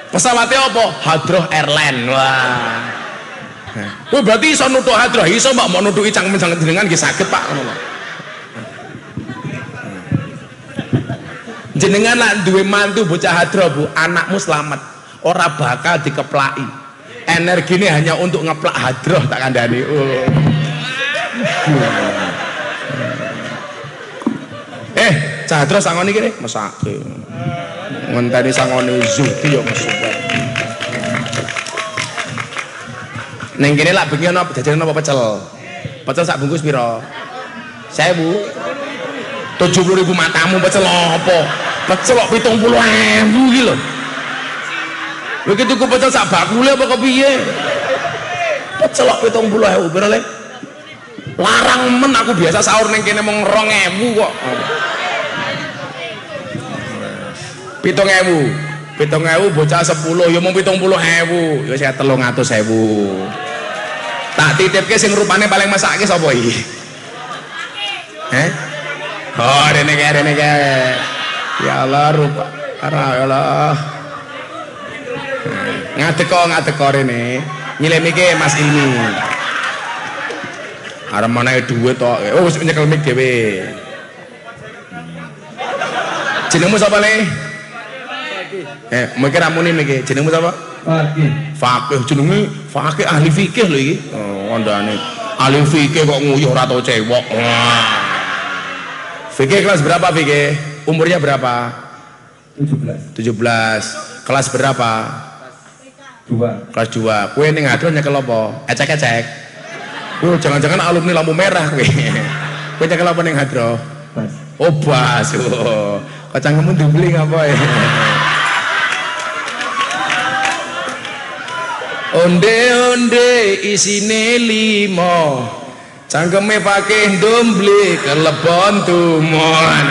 Pesawatnya apa? Hadroh Airline. Wah. Kowe berarti iso nuthuk hadroh, iso Mbak mau nuthuki cangkem jenengan nggih saged, Pak, ngono lho. Jenengan nak duwe mantu bocah hadroh, Bu, anakmu selamat. Ora bakal dikeplaki. Energine hanya untuk ngeplak hadroh tak kandhani. Cahadro sangoni kene mesake. Ngenteni sangone Zudi yo mesuwe. Ning kene lak bengi ana jajanan apa pecel? Pecel sak bungkus pira? 1000. 70.000 matamu pecel apa? Pecel kok 70.000 iki lho. Kowe iki tuku pecel sak bakule apa kepiye? Pecel kok 70.000 pira le? Larang men aku biasa sahur ning kene mung 2.000 kok. 7.000 bocah 10 ya mung 70.000 ya saya 300.000. Tak titipke sing rupane paling mesake sapa iki? Oh rene ke. Ya Allah rupa. Ya Allah. Ngadeko rene. Nyilemike Mas Ilmi. Arep menawa dhuwit tok. Oh wis nyekel mik dhewe. Jenengmu sapa le? Mikir ramune iki. Jenengmu sapa? Fakih. Jenenge Fakih ahli fikih lho iki. Oh, kandhane. Ahli fikih kok nguyuh ora tau cewek. Fikih kelas berapa fikih? Umurnya berapa? 17. Kelas berapa? 2. Kelas 2. Kowe ning hadroh nyekel apa? Ecek-ecek. Oh, jangan-jangan alumni lampu merah kowe. Kowe nyekel apa ning hadroh? Bas. Oh, bas. Oh. Kacangmu dibeli ngapa ya? Onde-onde isine 5, cangkeme pakai ndomble kelebon tumon.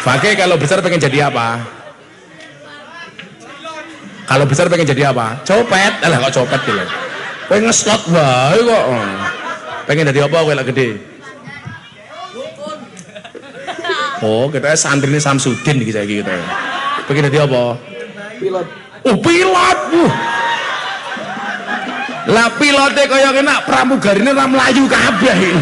Pakai kalau besar pengen jadi apa? Kalau besar pengen jadi apa? Copet. Alah kok copet gitu. Kowe ngeslot wae kok. Pengen jadi apa kowe lek gede? Oh, kita santrine Samsudin iki saiki kita. Pengen jadi apa? Pilot. Oh, pilot. Lah pilote kaya ngene pramugarine ra mlayu kabeh.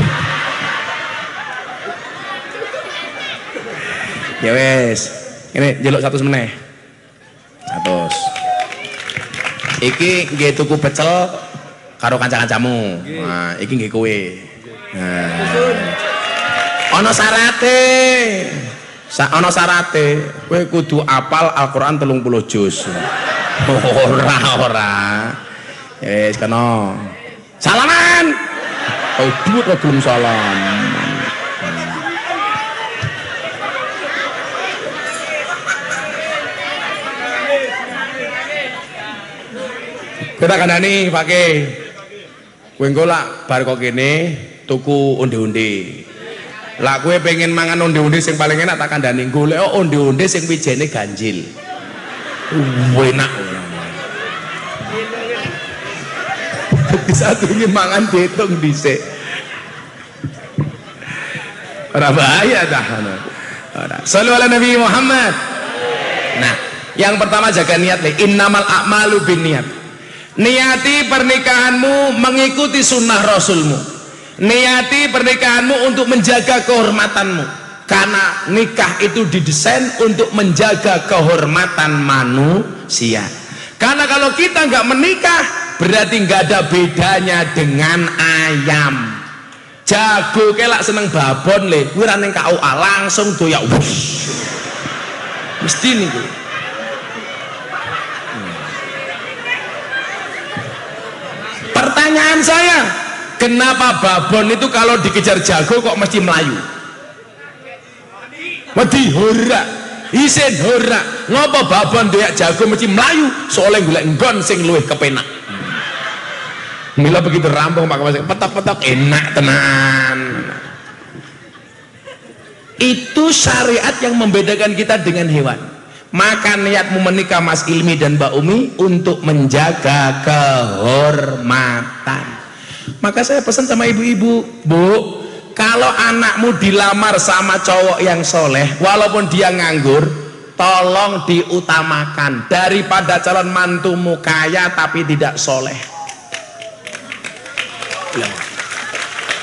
Ya wis. Ini njeluk 100 meneh. 100. Iki nggih tuku pecel karo kanca-kancamu. Nah, iki nggih kowe. Nah. Ana syarate. Ana syarate. Kowe kudu apal Al-Qur'an 30 juz. Ora. Wis kena. Salaman. Oh, duit kok belum salam. Kita kandhani pakai kowe engko lak bar kok kene tuku onde-onde. Lah kowe pengen mangan onde-onde sing paling enak tak kandhani golek onde-onde sing wijene ganjil. Enak. Bisa tungi mangan ditung dhisik. Ora bahaya dah. Ora. Shallu ala Nabi Muhammad. Nah, yang pertama jaga niat nih. Innamal a'malu binniyat. Niati pernikahanmu mengikuti sunnah Rasulmu. Niati pernikahanmu untuk menjaga kehormatanmu. Karena nikah itu didesain untuk menjaga kehormatan manusia. Karena kalau kita nggak menikah, berarti nggak ada bedanya dengan ayam. Jago kelak seneng babon le, kuwi ra ning KUA langsung doyak. Mesti niku. Pertanyaan saya, kenapa babon itu kalau dikejar jago kok mesti melayu? Wedi hora, isin hora. Ngopo babon doyak jago mesti melayu? Soalnya golek nggon sing luwih kepenak. Mila begitu rampung maka masih petak-petak enak tenan. Itu syariat yang membedakan kita dengan hewan. Maka niatmu menikah Mas Ilmi dan Mbak Umi untuk menjaga kehormatan. Maka saya pesan sama ibu-ibu, Bu, kalau anakmu dilamar sama cowok yang soleh, walaupun dia nganggur, tolong diutamakan daripada calon mantumu kaya tapi tidak soleh.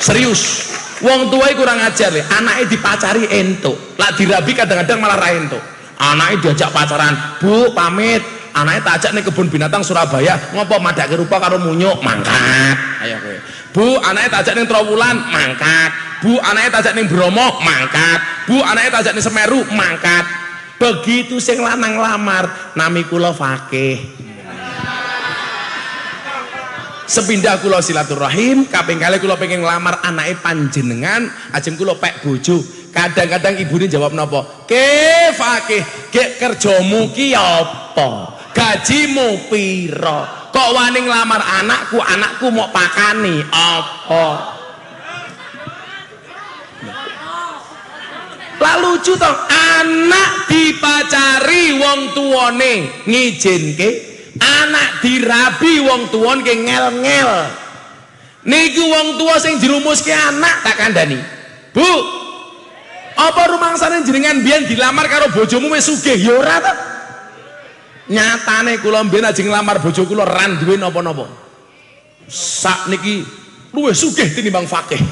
Serius, wong tuai kurang ajar ya, anaknya dipacari entuk, lah dirabi kadang-kadang malah ra entuk. Anaknya diajak pacaran, Bu pamit, anaknya tak ajak nih kebun binatang Surabaya, ngopo madak rupa karo munyuk, mangkat. Ayo kowe. Bu anaknya tak ajak nih Trowulan, mangkat. Bu anaknya tak ajak nih Bromo, mangkat. Bu anaknya tak ajak nih Semeru, mangkat. Begitu sing lanang lamar, nami kula fakih. Sepindah kula silaturahim, kaping kali kula pengen ngelamar anake panjenengan, ajeng kula pek bojo. Kadang-kadang ibune jawab napa? Ke fakih, gek kerjamu ki apa? Gajimu pira? Kok wani nglamar anakku, anakku mau pakani apa? Lah lucu toh, anak dipacari wong tuane ngizinke, anak dirabi wong tuane ke ngel-ngel. Niku wong tua sing dirumuske anak tak kandhani. Bu, apa rumangsane jenengan biyen dilamar karo bojomu wis sugih ya ora ta? Nyatane kula mbiyen ajeng nglamar bojo kula ran duwe napa-napa. Sakniki luwih sugih tinimbang fakih.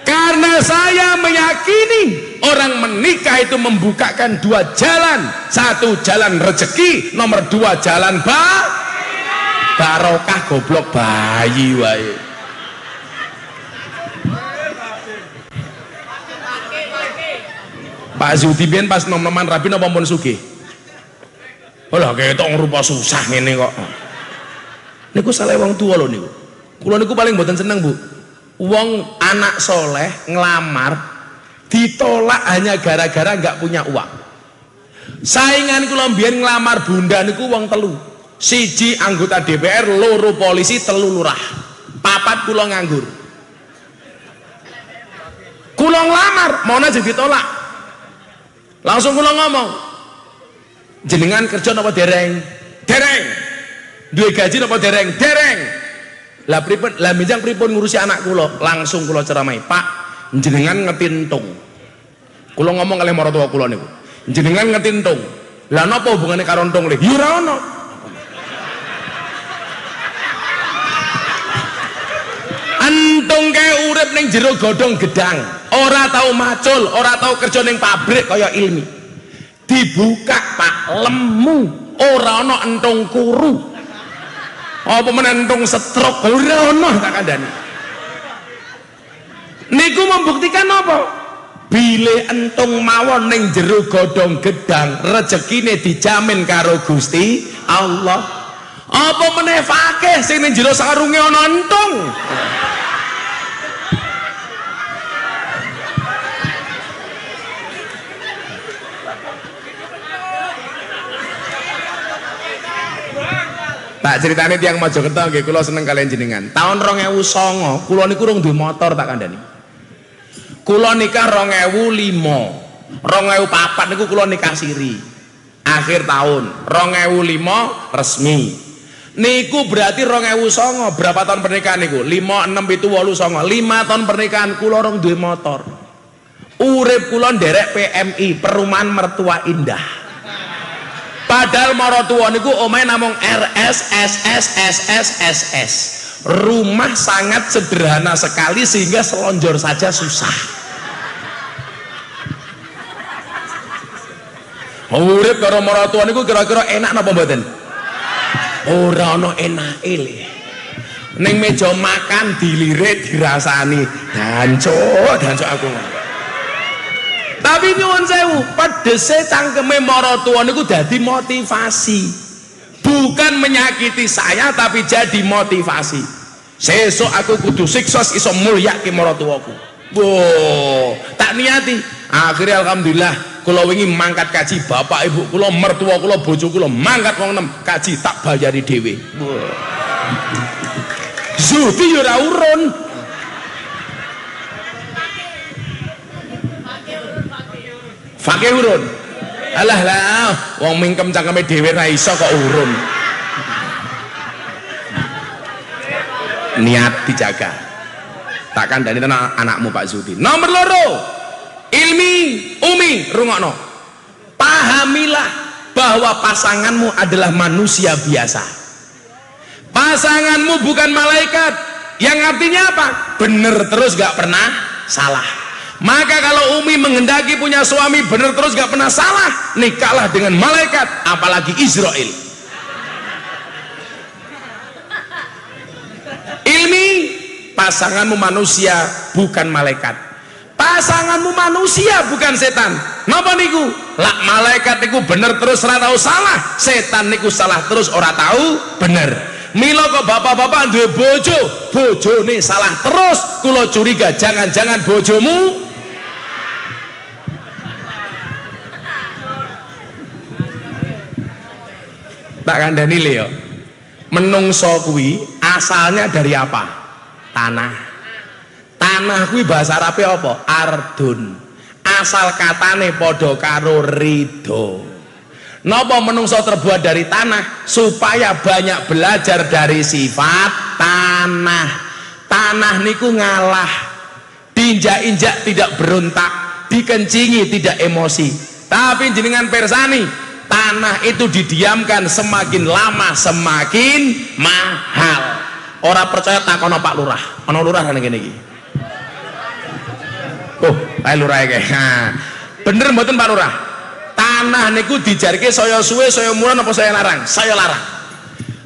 Karena saya meyakini orang menikah itu membukakan dua jalan. Satu jalan rezeki, nomor dua jalan barokah. Goblok bayi wae. Pak Zudi biyen pas nom-noman rabi napa pun sugih. Olah ketok rupa susah ngene kok. Niku salah wong tua lho niku. Kula niku paling mboten seneng, Bu. Wong anak soleh ngelamar ditolak hanya gara-gara nggak punya uang. Saingan kula mbiyen ngelamar bunda niku wong telu. Siji anggota DPR, loro polisi, telu lurah. Papat kula nganggur. Kula ngelamar, mau aja ditolak. Langsung kula ngomong, jenengan kerja napa dereng? Dereng. Duwe gaji napa dereng? Dereng. Lah pripun? Lah minjang pripun ngurusi anak kula? Langsung kula ceramai, Pak, jenengan ngetintung. Kula ngomong kali marang tua kula niku. Jenengan ngetintung. Lah napa hubungane karo entung le? Ya ora ono. Entung kae urip ning jero godhong gedang, ora tau macul, ora tau kerja ning pabrik kaya Ilmi. Dibuka Pak, lemu, ora ana entung kuru. Apa men entung stroke, ora ana tak kandhani. Niku membuktikan apa? Bile entung mawon ning jero godhong gedang, rezekine dijamin karo Gusti Allah. Apa meneh fakih sing ning jero sarunge ana entung? Tak ceritane tiyang Mojokerto nggih kula seneng kalian jenengan. Tahun 2009 kula niku urung duwe motor tak kandhani. Kula nikah 2005. 2004 niku kula nikah siri. Akhir tahun 2005 resmi. Niku berarti 2009 berapa tahun pernikahan niku? 5, 6, 7, 8, 9. 5 tahun pernikahan kula urung duwe motor. Urip kula nderek PMI, Perumahan Mertua Indah. Padahal maratuwa niku omahe namung RSSSSSSS. Rumah sangat sederhana sekali sehingga selonjor saja susah. Urip karo maratuwa niku kira-kira enak napa mboten? Ora ana enake le. Ning meja makan dilirik dirasani, dancuk aku. Tapi nyuwun sewu, pedese cangkeme maratuwa niku dadi motivasi. Bukan menyakiti saya tapi jadi motivasi. Sesuk aku kudu sukses iso mulyake maratuwaku. Wo, tak niati. Akhirnya alhamdulillah kula wingi mangkat kaji bapak ibu kula, mertua kula, bojo kula mangkat wong 6 kaji tak bayari dhewe. Zuhdi yo ora urun. Fakih urun. Alah lah, wong mingkem cangkeme dhewe ra iso kok urun. Niat dijaga. Tak kandhani tenan anakmu Pak Zudi. Nomor 2, Ilmi, Umi, rungokno. Pahamilah bahwa pasanganmu adalah manusia biasa. Pasanganmu bukan malaikat. Yang artinya apa? Bener terus gak pernah salah. Maka kalau Umi menghendaki punya suami benar terus gak pernah salah, nikahlah dengan malaikat, apalagi Israel. Ilmi, pasanganmu manusia bukan malaikat. Pasanganmu manusia bukan setan. Napa niku? Lak malaikat niku bener terus ora tahu salah, setan niku salah terus ora tahu bener. Mila kok bapak-bapak duwe bojo, bojone salah terus, kula curiga jangan-jangan bojomu tak kandhani le yo. Menungso kuwi asalnya dari apa? Tanah. Tanah kuwi bahasa Arabe apa? Ardun. Asal katane padha karo ridho. Napa menungso terbuat dari tanah? Supaya banyak belajar dari sifat tanah. Tanah niku ngalah, diinjak-injak tidak berontak, dikencingi tidak emosi. Tapi jenengan persani, tanah itu didiamkan semakin lama semakin mahal. Ora percaya takono Pak Lurah. Ana lurah nang kene iki. Oh, Pak Lurah iki. Bener mboten Pak Lurah? Tanah niku dijarke saya suwe saya murah apa saya larang? Saya larang.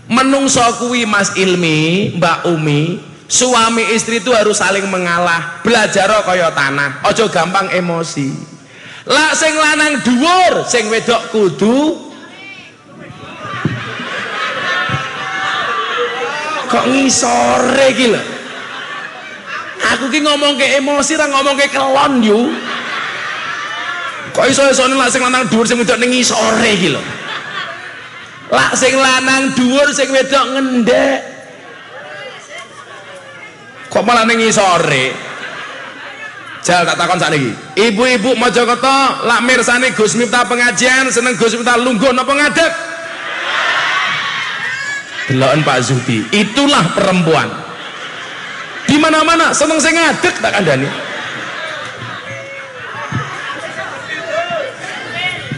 Menungso kuwi Mas Ilmi, Mbak Umi, suami istri itu harus saling mengalah, belajar kaya tanah, aja gampang emosi. Lah sing lanang dhuwur, sing wedok kudu kok ngisore iki lho. Aku ki ngomongke emosi ra ngomongke kelon yo. Kok iso-isone lak sing lanang dhuwur sing wedok ning ngisore iki lho. Lak sing lanang dhuwur sing wedok ngendhek. Kok malah ning ngisore? Jal tak takon sakniki. Ibu-ibu Mojokerto lak mirsani Gus Miftah pengajian seneng Gus Miftah lungguh napa ngadeg? Deloken Pak Zudi. Itulah perempuan. Di mana-mana seneng sing ngadeg tak kandhani.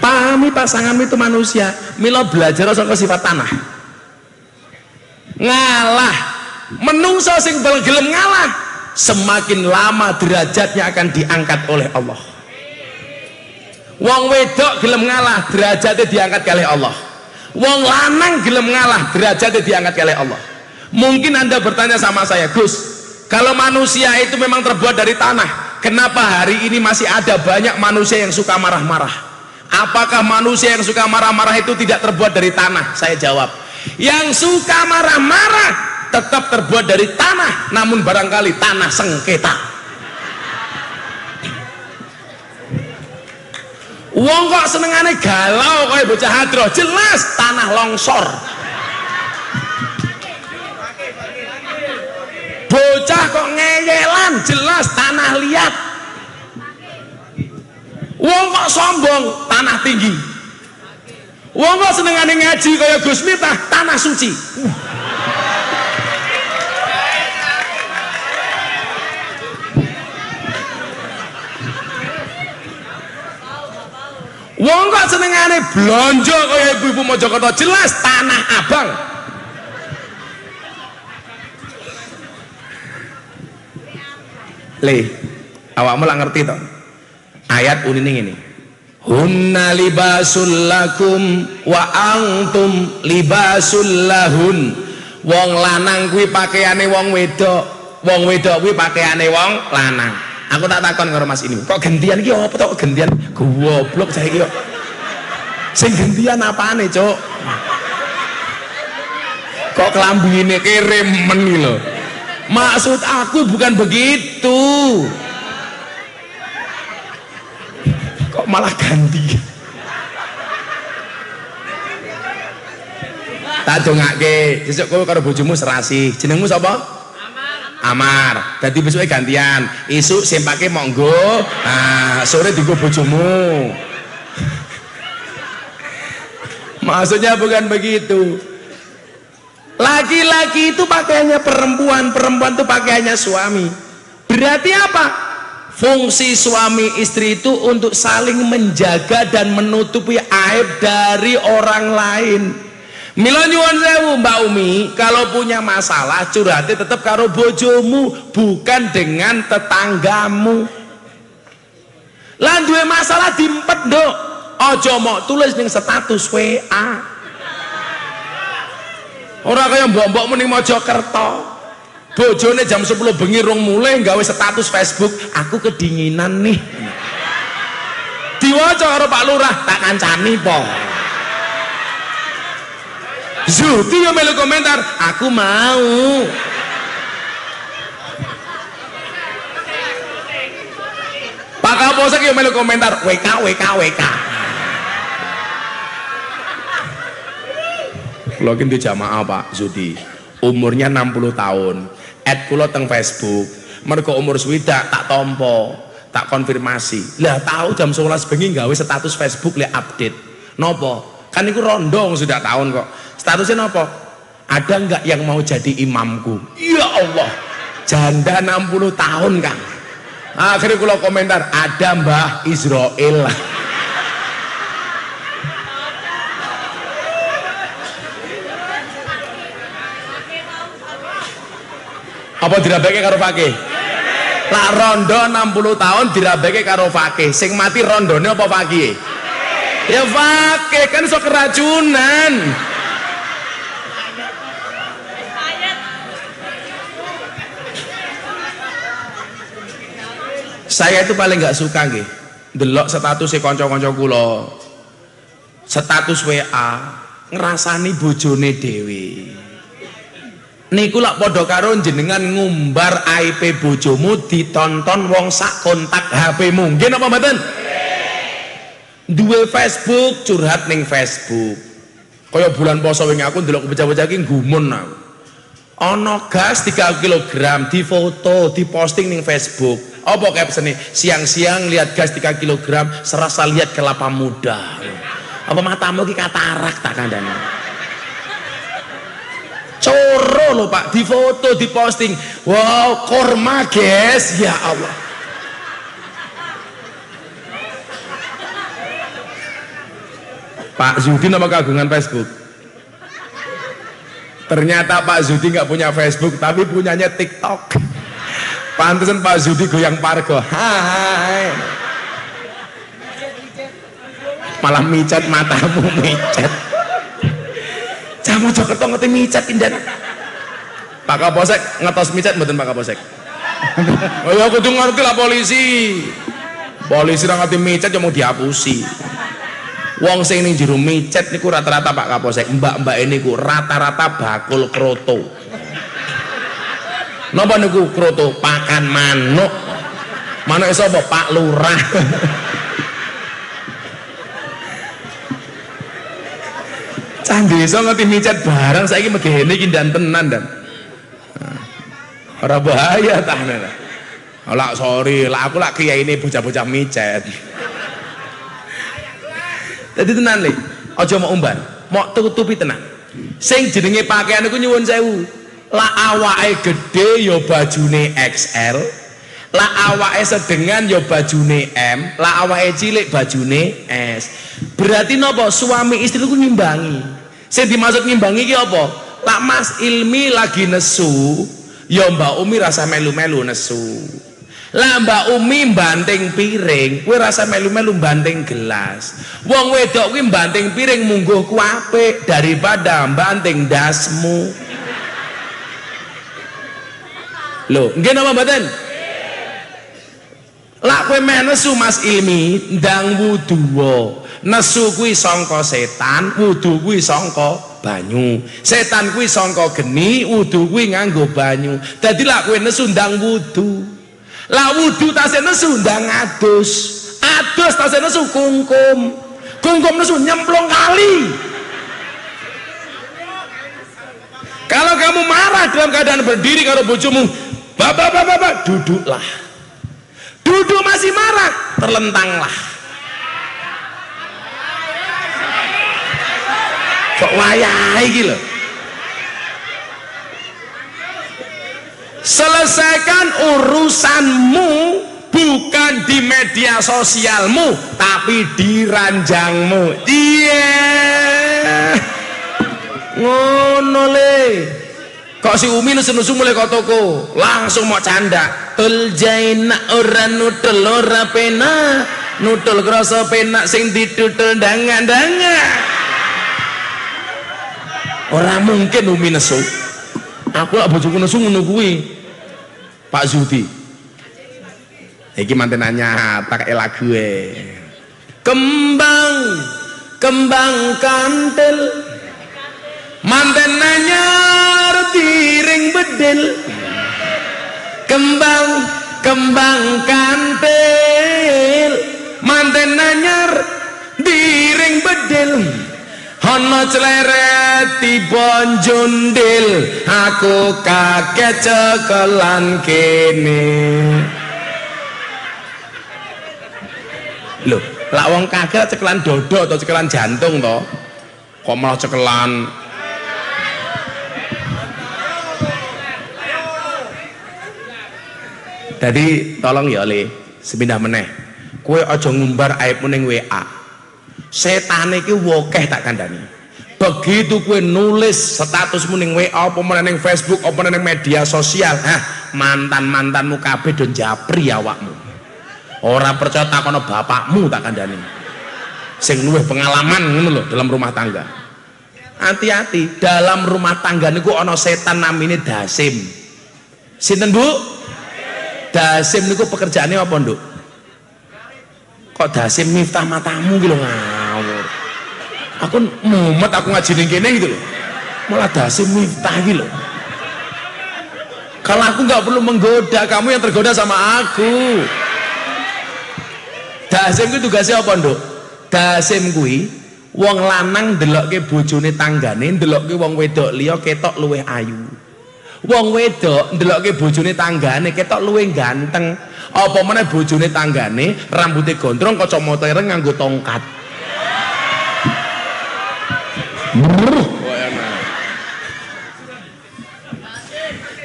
Pahami pasanganmu itu manusia. Mila belajar saka sifat tanah. Ngalah. Menungso sing gelem ngalah, semakin lama derajatnya akan diangkat oleh Allah. Wong wedok gelem ngalah, derajatnya diangkat oleh Allah. Wong lanang gelem ngalah, derajatnya diangkat oleh Allah. Mungkin Anda bertanya sama saya, Gus, kalau manusia itu memang terbuat dari tanah, kenapa hari ini masih ada banyak manusia yang suka marah-marah? Apakah manusia yang suka marah-marah itu tidak terbuat dari tanah? Saya jawab, yang suka marah-marah tetap terbuat dari tanah, namun barangkali tanah sengketa. Wong kok senengane galau kayak bocah hadroh, jelas tanah longsor. Bocah kok ngeyelan, jelas tanah liat. Wong kok sombong, tanah tinggi. Wong kok senengane ngaji kaya Gus Miftah, tanah suci. Wong kok senengane blonjo kaya ibu-ibu Mojokerto, jelas tanah abang. Le, awakmu lah ngerti toh? Ayat unini ini. Hunna libasul lakum wa antum libasul lahun. Wong lanang kuwi pakaiane wong wedok, wong wedok kuwi pakaiane wong lanang. Aku tak takon karo Mas ini, kok gantian iki apa tok gantian? Goblok saiki kok. Sing gantian apane, Cuk? Kok klambine keremen iki lho. Maksud aku bukan begitu. Kok malah ganti? Tak dongake, sesuk kowe karo bojomu serasi. Jenengmu sapa? Amar. Dadi besuke gantian. Isuk sempake monggo, nah sore dienggo bojomu. Maksudnya bukan begitu. Laki-laki itu pakaiannya perempuan, perempuan itu pakaiannya suami. Berarti apa? Fungsi suami istri itu untuk saling menjaga dan menutupi aib dari orang lain. Mila nyuwun sewu Mbak Umi, kalau punya masalah curhatnya tetap karo bojomu, bukan dengan tetanggamu. Lah duwe masalah diempet nduk, aja mok tulis ning status WA. Ora kaya mbok-mbok muni Mojokerto. Bojone jam 10 bengi rung mulai gawe status Facebook, aku kedinginan nih. Diwaca karo Pak Lurah, tak kancani po. Zuti yang melu komentar, aku mau. Pak Kapolsek yang melu komentar, WK WK WK. Login di jamaah Pak Zudi, umurnya 60 tahun. Add kula teng Facebook, mergo umur swidak tak tompo, tak konfirmasi. Lah tahu jam 11 bengi gawe status Facebook le update. Nopo? Kan iku rondong sudah tahun kok. Statusnya nopo? Ada nggak yang mau jadi imamku? Ya Allah, janda 60 tahun Kang. Akhirnya kula komentar, ada Mbah Israel. Apa dirabeke karo fakih? Lah rondo 60 tahun dirabeke karo fakih. Sing mati rondone apa fakih? Ya fakih, kan iso keracunan. Saya itu paling nggak suka nggih delok status kanca-kanca kula. Status WA ngrasani bojone dhewe. Niku lak padha karo jenengan ngumbar aib bojomu ditonton wong sak kontak HP-mu. Nggih napa mboten? Duwe Facebook curhat ning Facebook. Kaya bulan poso wingi aku ndelok bocah-bocah iki gumun aku. Ana gas 3 kg difoto, diposting ning Facebook. Apa captione? Siang-siang lihat gas 3 kg, serasa lihat kelapa muda. Apa matamu ki katarak tak kandhane? Coro loh Pak, difoto, diposting. Wow, korma guys, ya Allah. Pak Zudi nama kagungan Facebook. Ternyata Pak Zudi nggak punya Facebook tapi punyanya TikTok. Pantesan Pak Zudi goyang pargo. Hai. Malah micet matamu micet. Jamu Jokerto ngerti micet indan. Pak Kapolsek ngetos micet mboten Pak Kapolsek? Oh ya kudu ngerti lah polisi. Polisi ra ngerti micet ya mau dihapusi. Wong sing ning jero micet niku rata-rata Pak Kapolsek, mbak-mbak ini niku rata-rata bakul kroto. Napa niku kroto? Pakan manuk. Manuk sapa? Pak Lurah. Candi iso ngerti micet barang saiki megene iki ndan tenan dan. Ora bahaya ta nana. Lah sorry, lah aku lak kiai ini bocah-bocah micet. Dadi tenan le, aja mau umbar, mau tutupi tenan. Sing jenenge pakaian iku nyuwun sewu. Lah awake gede ya bajune XL, lah awake sedengan ya bajune M, lah awake cilik bajune S. Berarti napa? Suami istri ku ngimbangi. Sing dimaksud ngimbangi iki apa? Lah Mas Ilmi lagi nesu, ya Mbak Umi rasa melu-melu nesu. Lah Mbak Umi banting piring, kowe rasa melu-melu banting gelas. Wong wedok kuwi banting piring mungguh ku apik daripada banting dasmu. Lho, nggih napa mboten? Lah kowe meh nesu Mas Ilmi ndang wudu. Nesu kuwi sangka setan, wudu kuwi sangka banyu. Setan kuwi sangka geni, wudu kuwi nganggo banyu. Dadi lak kowe nesu ndang wudu. Lah wudu tasih nesu ndang adus. Adus tasih nesu kungkum. Kungkum nesu nyemplung kali. Kalau kamu marah dalam keadaan berdiri karo bojomu, bapak, duduklah. Duduk masih marah, terlentanglah. Kok wayahe iki lho. Selesaikan urusanmu bukan di media sosialmu tapi di ranjangmu. Iya. Ngono le. Kok si Umi nesu-nesu mulai kok toko langsung mau canda. Tul jaina ora nutul ora pena. Nutul krasa penak sing ditutul dangan-dangan. Ora mungkin Umi nesu. Aku lak bojoku nesu ngono kuwi. Pak Zudi. Iki mantenannya tak lagu Kembang kantil mantenannya tiring bedil. Kembang kantil mantenannya tiring bedil. Ana cleret tiba njundil, aku kaget cekelan kene. Lho, lak wong kaget cekelan dodo atau cekelan jantung to? Kok malah cekelan? Jadi tolong ya Le, sepindah meneh. Kowe aja ngumbar aibmu ning WA. Setan iki wokeh tak kandhani. Begitu kowe nulis statusmu ning WA apa meneh ning Facebook apa meneh ning media sosial, mantan-mantanmu kabeh do njapri awakmu. Ora percaya takono bapakmu tak kandhani. Sing luwih pengalaman ngono lho dalam rumah tangga. Hati-hati, dalam rumah tangga niku ana setan namine Dasim. Sinten Bu? Dasim niku pekerjaannya apa, Nduk? Kok Dasim miftah matamu gitu ngawur. Aku mumet aku ngaji ning kene gitu loh. Malah Dasim miftah gitu loh. Kalau aku nggak perlu menggoda, kamu yang tergoda sama aku. Dasim itu tugasnya apa, Nduk? Dasim kuwi wong lanang ndelokke bojone tanggane, ndelokke wong wedok liya ketok luwih ayu. Wong wedok ndelokke bojone tanggane ketok luwih ganteng. Apa meneh bojone tanggane rambutnya gondrong kacamata ireng nganggo tongkat.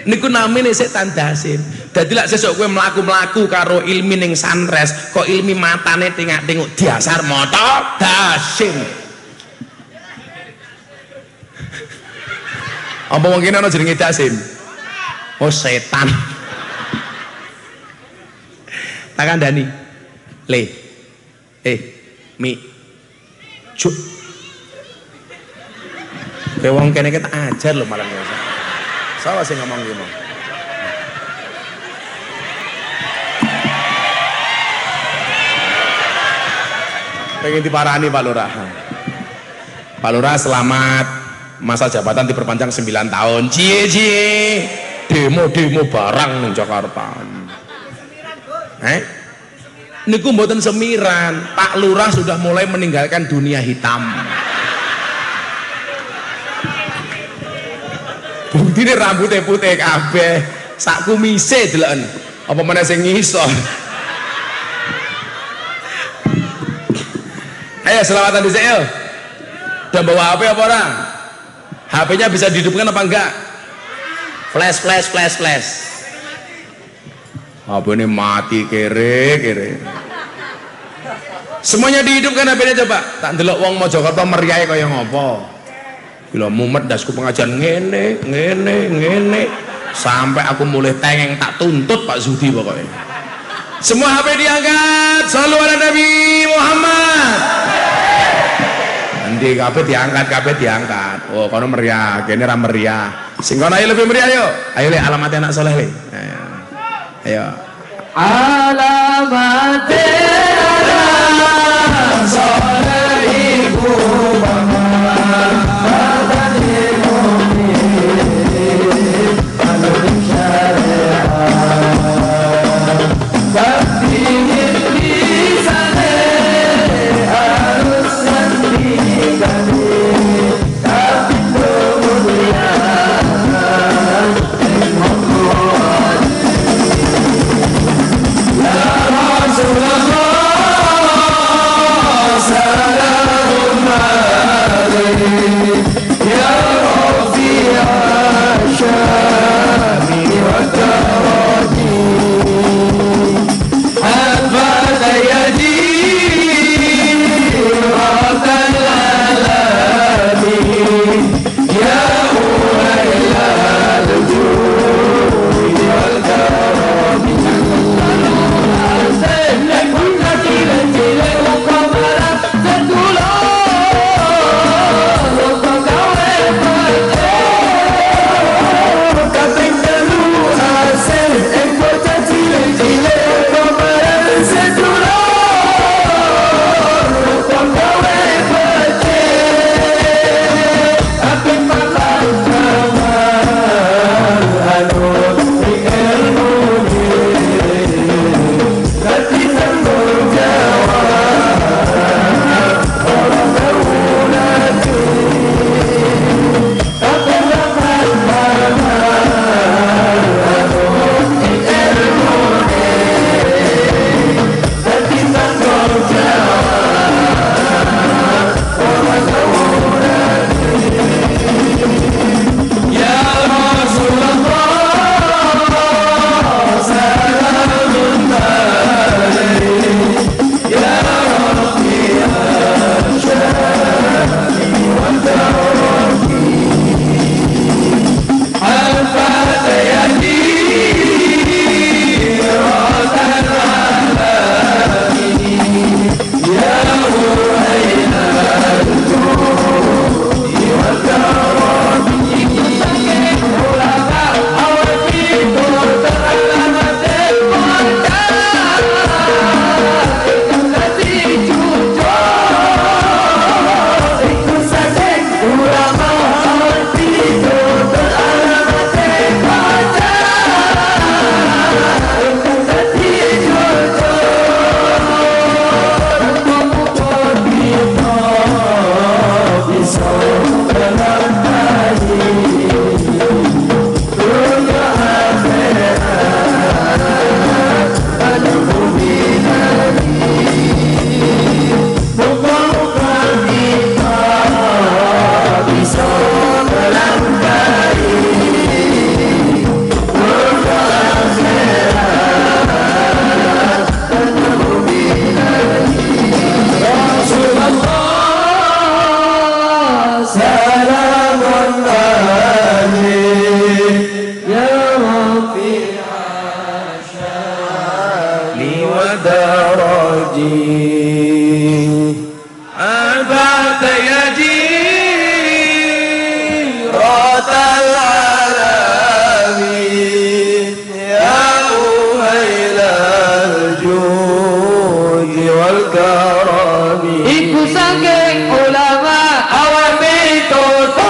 Niku namine setan Dasim. Dadi lak sesuk kowe mlaku-mlaku karo Ilmi ning Sanres, kok Ilmi matane tengak-tengok dasar moto Dasim. Apa mungkin ana jenenge Dasim? Oh setan. Tak kandhani. Le. Mi. Cuk. Kowe wong kene tak ajar lho malam ini. Salah sing ngomong iki mau. Pengen diparani Pak Lurah. Pak Lurah selamat, masa jabatan diperpanjang 9 tahun. Cie demo barang ning Jakarta. Niku mboten semiran. Pak Lurah sudah mulai meninggalkan dunia hitam. Buktine rambutnya putih kabeh, sak kumise deloken. Apa meneh sing ngisor. Ayo selawatan di sini. Udah bawa HP apa orang? HP-nya bisa dihidupkan apa enggak? Flash. HP ini mati kere. Semuanya dihidupkan HP-nya coba. Tak ndelok wong Mojokerto meriah kaya ngopo. Gila mumet dasku pengajian ngene. Sampai aku mulai tengeng tak tuntut Pak Zudi pokoknya. Semua HP diangkat. Shallu ala Nabi Muhammad. Nanti kabeh diangkat. Oh, kono meriah, kene ra meriah. Sing kono ayo lebih meriah yuk. Ayo le alamat anak soleh le. Ayo. Alamat anak soleh ibu mama. Salamun karami iku saking ulama awame toto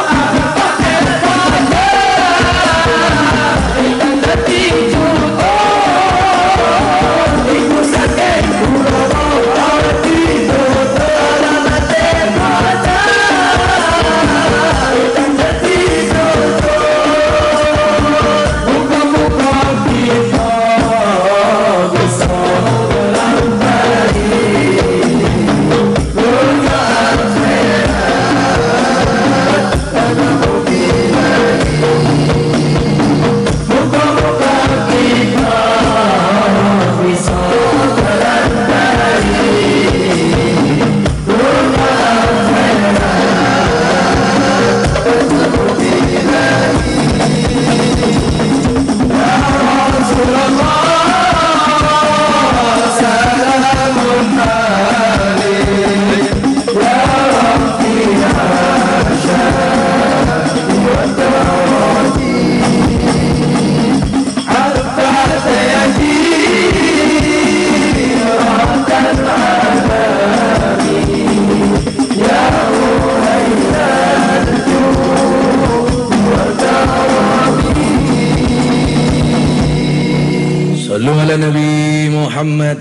Nabi Muhammad.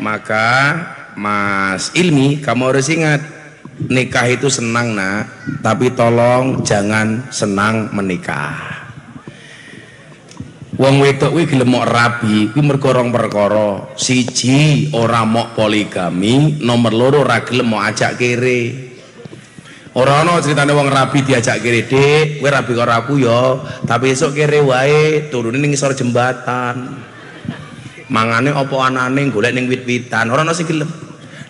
Maka Mas Ilmi, kamu harus ingat, nikah itu senang nak, tapi tolong jangan senang menikah. Wong wedok kuwi gelem mok rabi kuwi mergo rong perkara. Siji, ora mok poligami, nomor loro ora gelem mok ajak kere. Ora ana critane wong rabi diajak kere, "Dik, kowe rabi karo aku ya, tapi esuk kere wae turune ning ngisor jembatan." Mangane apa anane golek ning wit-witan, ora ana sing gelem.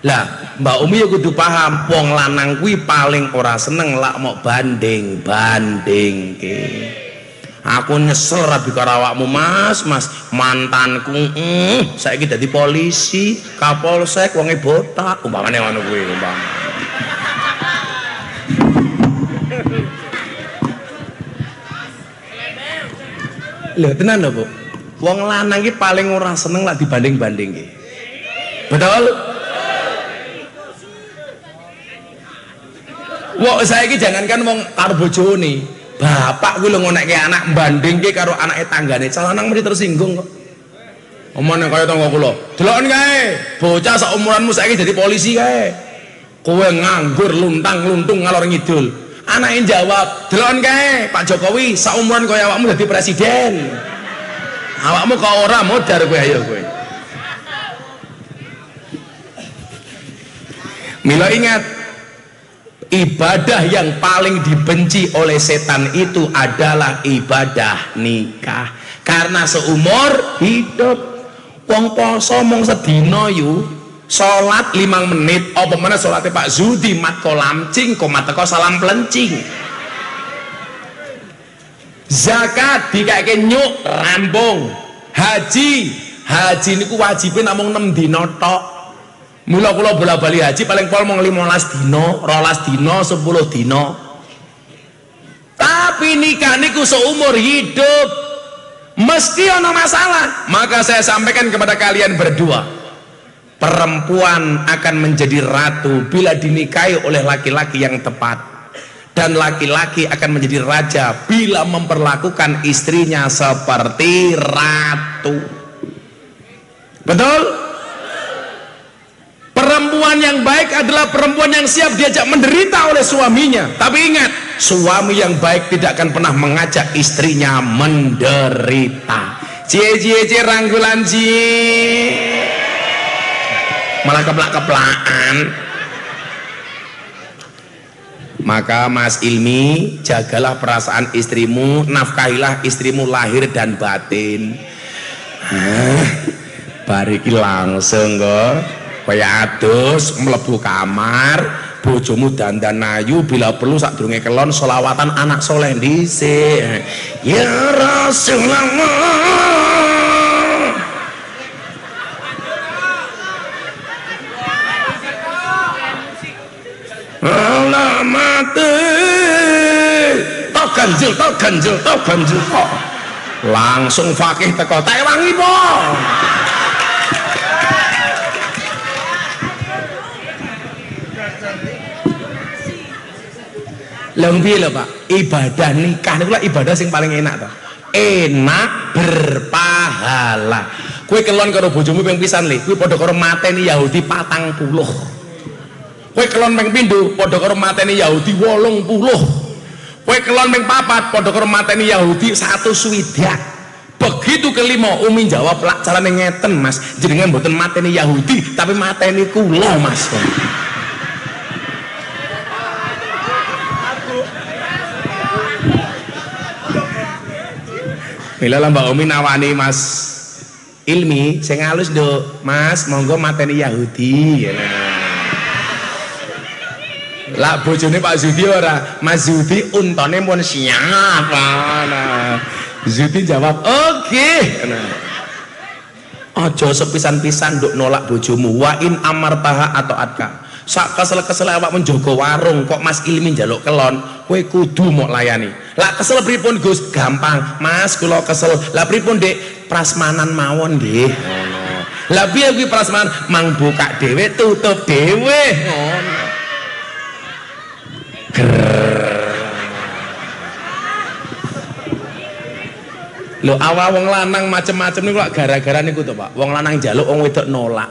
Lah, Mbak Umi ya kudu paham, wong lanang kuwi paling ora seneng lak mok banding-bandingke. Aku nyesel rabi karo awakmu, Mas, mantanku saiki dadi polisi, kapolsek, wonge botak, umpamane ngono kuwi, umpamane. Lho tenan lho, Bu. Wong lanang iki paling ora seneng lak dibanding-bandingke. Betul? Wong saiki jangankan wong karo bojone, bapak kuwi lho ngonekke anak bandingke karo anake tanggane, calon lanang mesti tersinggung kok. Omone kaya tangga kula. Deloken kae, bocah sak umuranmu saiki dadi polisi kae. Kowe nganggur luntang-luntung ngalor ngidul. Anake jawab, "Deloken kae, Pak Jokowi sak umuran kaya awakmu dadi presiden." Awakmu kok ora modar kowe, ayo kowe. Mila ingat, ibadah yang paling dibenci oleh setan itu adalah ibadah nikah. Karena seumur hidup wong poso mung sedina yu salat 5 menit apa meneh salate Pak Zudi mat kolamcing komat teko salam plencing. Zakat dikake nyuk rampung. Haji niku wajibe namung 6 dina tok. Mula kula bola-bali haji paling pol mung 15 dina, 12 dina, 10 dina. Tapi nikah niku seumur hidup. Mesti ada masalah. Maka saya sampaikan kepada kalian berdua, perempuan akan menjadi ratu bila dinikahi oleh laki-laki yang tepat, dan laki-laki akan menjadi raja bila memperlakukan istrinya seperti ratu. Betul? Perempuan yang baik adalah perempuan yang siap diajak menderita oleh suaminya. Tapi ingat, suami yang baik tidak akan pernah mengajak istrinya menderita. Cie ranggulan cie, malah keplak-keplakan. Maka Mas Ilmi, jagalah perasaan istrimu, nafkahilah istrimu lahir dan batin. Bariki langsung kok kaya adus mlebu kamar, bojomu dandan ayu, bila perlu sadurunge kelon selawatan anak soleh dhisik. Ya Rasulullah, alamate tok ganjel kok langsung fakih teko tak wangi po. Lah piye lho Pak? Ibadah nikah niku lah ibadah sing paling enak to. Enak berpahala. Kowe kelon karo bojomu ping pisan le, kuwi padha karo mateni Yahudi 40. Kowe kelon ping pindho padha karo mateni Yahudi 80. Kowe kelon ping papat padha karo mateni Yahudi 100. Begitu kelima Umi jawab lak carane ngeten Mas, jenengan mboten mateni Yahudi tapi mateni kula Mas. Mila lah Mbak Umi nawani Mas Ilmi sing halus do Mas monggo mateni Yahudi ya nah. Lah bojone Pak Zudi ora Mas Zudi untone pun siap nah. Zudi jawab oke nah. Ojo sepisan-pisan nduk nolak bojomu wa in amartaha atau atka sak kesel-kesel awak menjogo warung kok Mas Ilmi njaluk kelon kowe kudu mok layani. Lah kesel pripun Gus? Gampang Mas kula kesel. Lah pripun Dik? Prasmanan mawon nggih ngono. Lah piye kuwi prasmanan? Mang buka dhewe tutup dhewe ngono. Lho awak wong lanang macem-macem niku kok gara-gara niku to Pak. Wong lanang njaluk wong wedok nolak.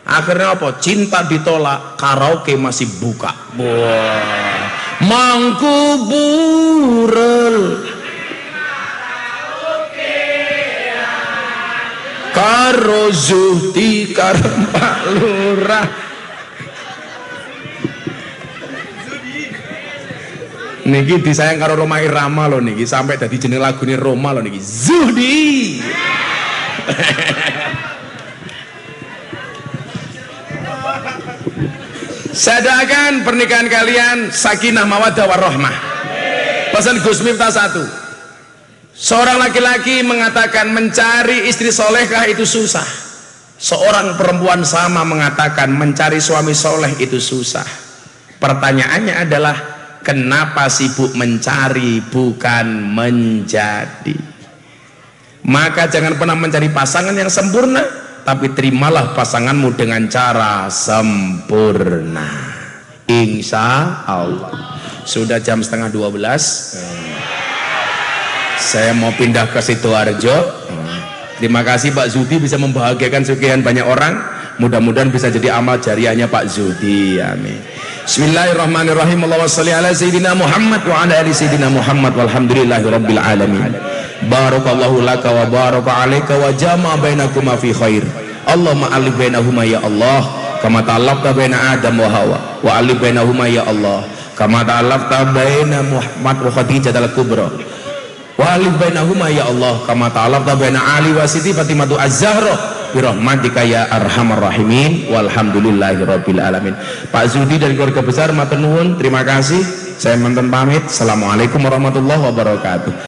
Akhirnya apa? Cinta ditolak, karaoke masih buka. Wah, mangku burel karo Zuhdi karo Pak Lurah. Niki disayang karo Roma Irama loh niki sampai dadi jeneng lagune Roma loh niki Zuhdi. Sadakan pernikahan kalian sakinah mawaddah warahmah. Pesan Gus Miftah 1. Seorang laki-laki mengatakan mencari istri solehkah itu susah. Seorang perempuan sama mengatakan mencari suami soleh itu susah. Pertanyaannya adalah kenapa sibuk mencari bukan menjadi? Maka jangan pernah mencari pasangan yang sempurna, tapi terimalah pasanganmu dengan cara sempurna. Insya Allah. Sudah jam 11:30. Saya mau pindah ke Sidoarjo. Terima kasih Pak Zudi bisa membahagiakan sekian banyak orang. Mudah-mudahan bisa jadi amal jariahnya Pak Zudi. Amin. Bismillahirrahmanirrahim. Allahumma shalli ala sayyidina Muhammad wa ala ali sayyidina Muhammad walhamdulillahirabbil alamin. Barakallahu laka wa baraka alayka wa jama'a bainakuma fi khair. Allahumma alif bainahuma ya Allah kama ta'allafta baina Adam wa Hawa wa alif bainahuma ya Allah kama ta'allafta baina Muhammad wa Khadijah al-Kubra wa alif bainahuma ya Allah kama ta'allafta baina Ali wa Siti Fatimah az-Zahra bi rahmatika ya arhamar rahimin walhamdulillahirabbil alamin. Pak Zudi dari keluarga besar matur nuwun, terima kasih. Saya mantan pamit. Assalamualaikum warahmatullahi wabarakatuh.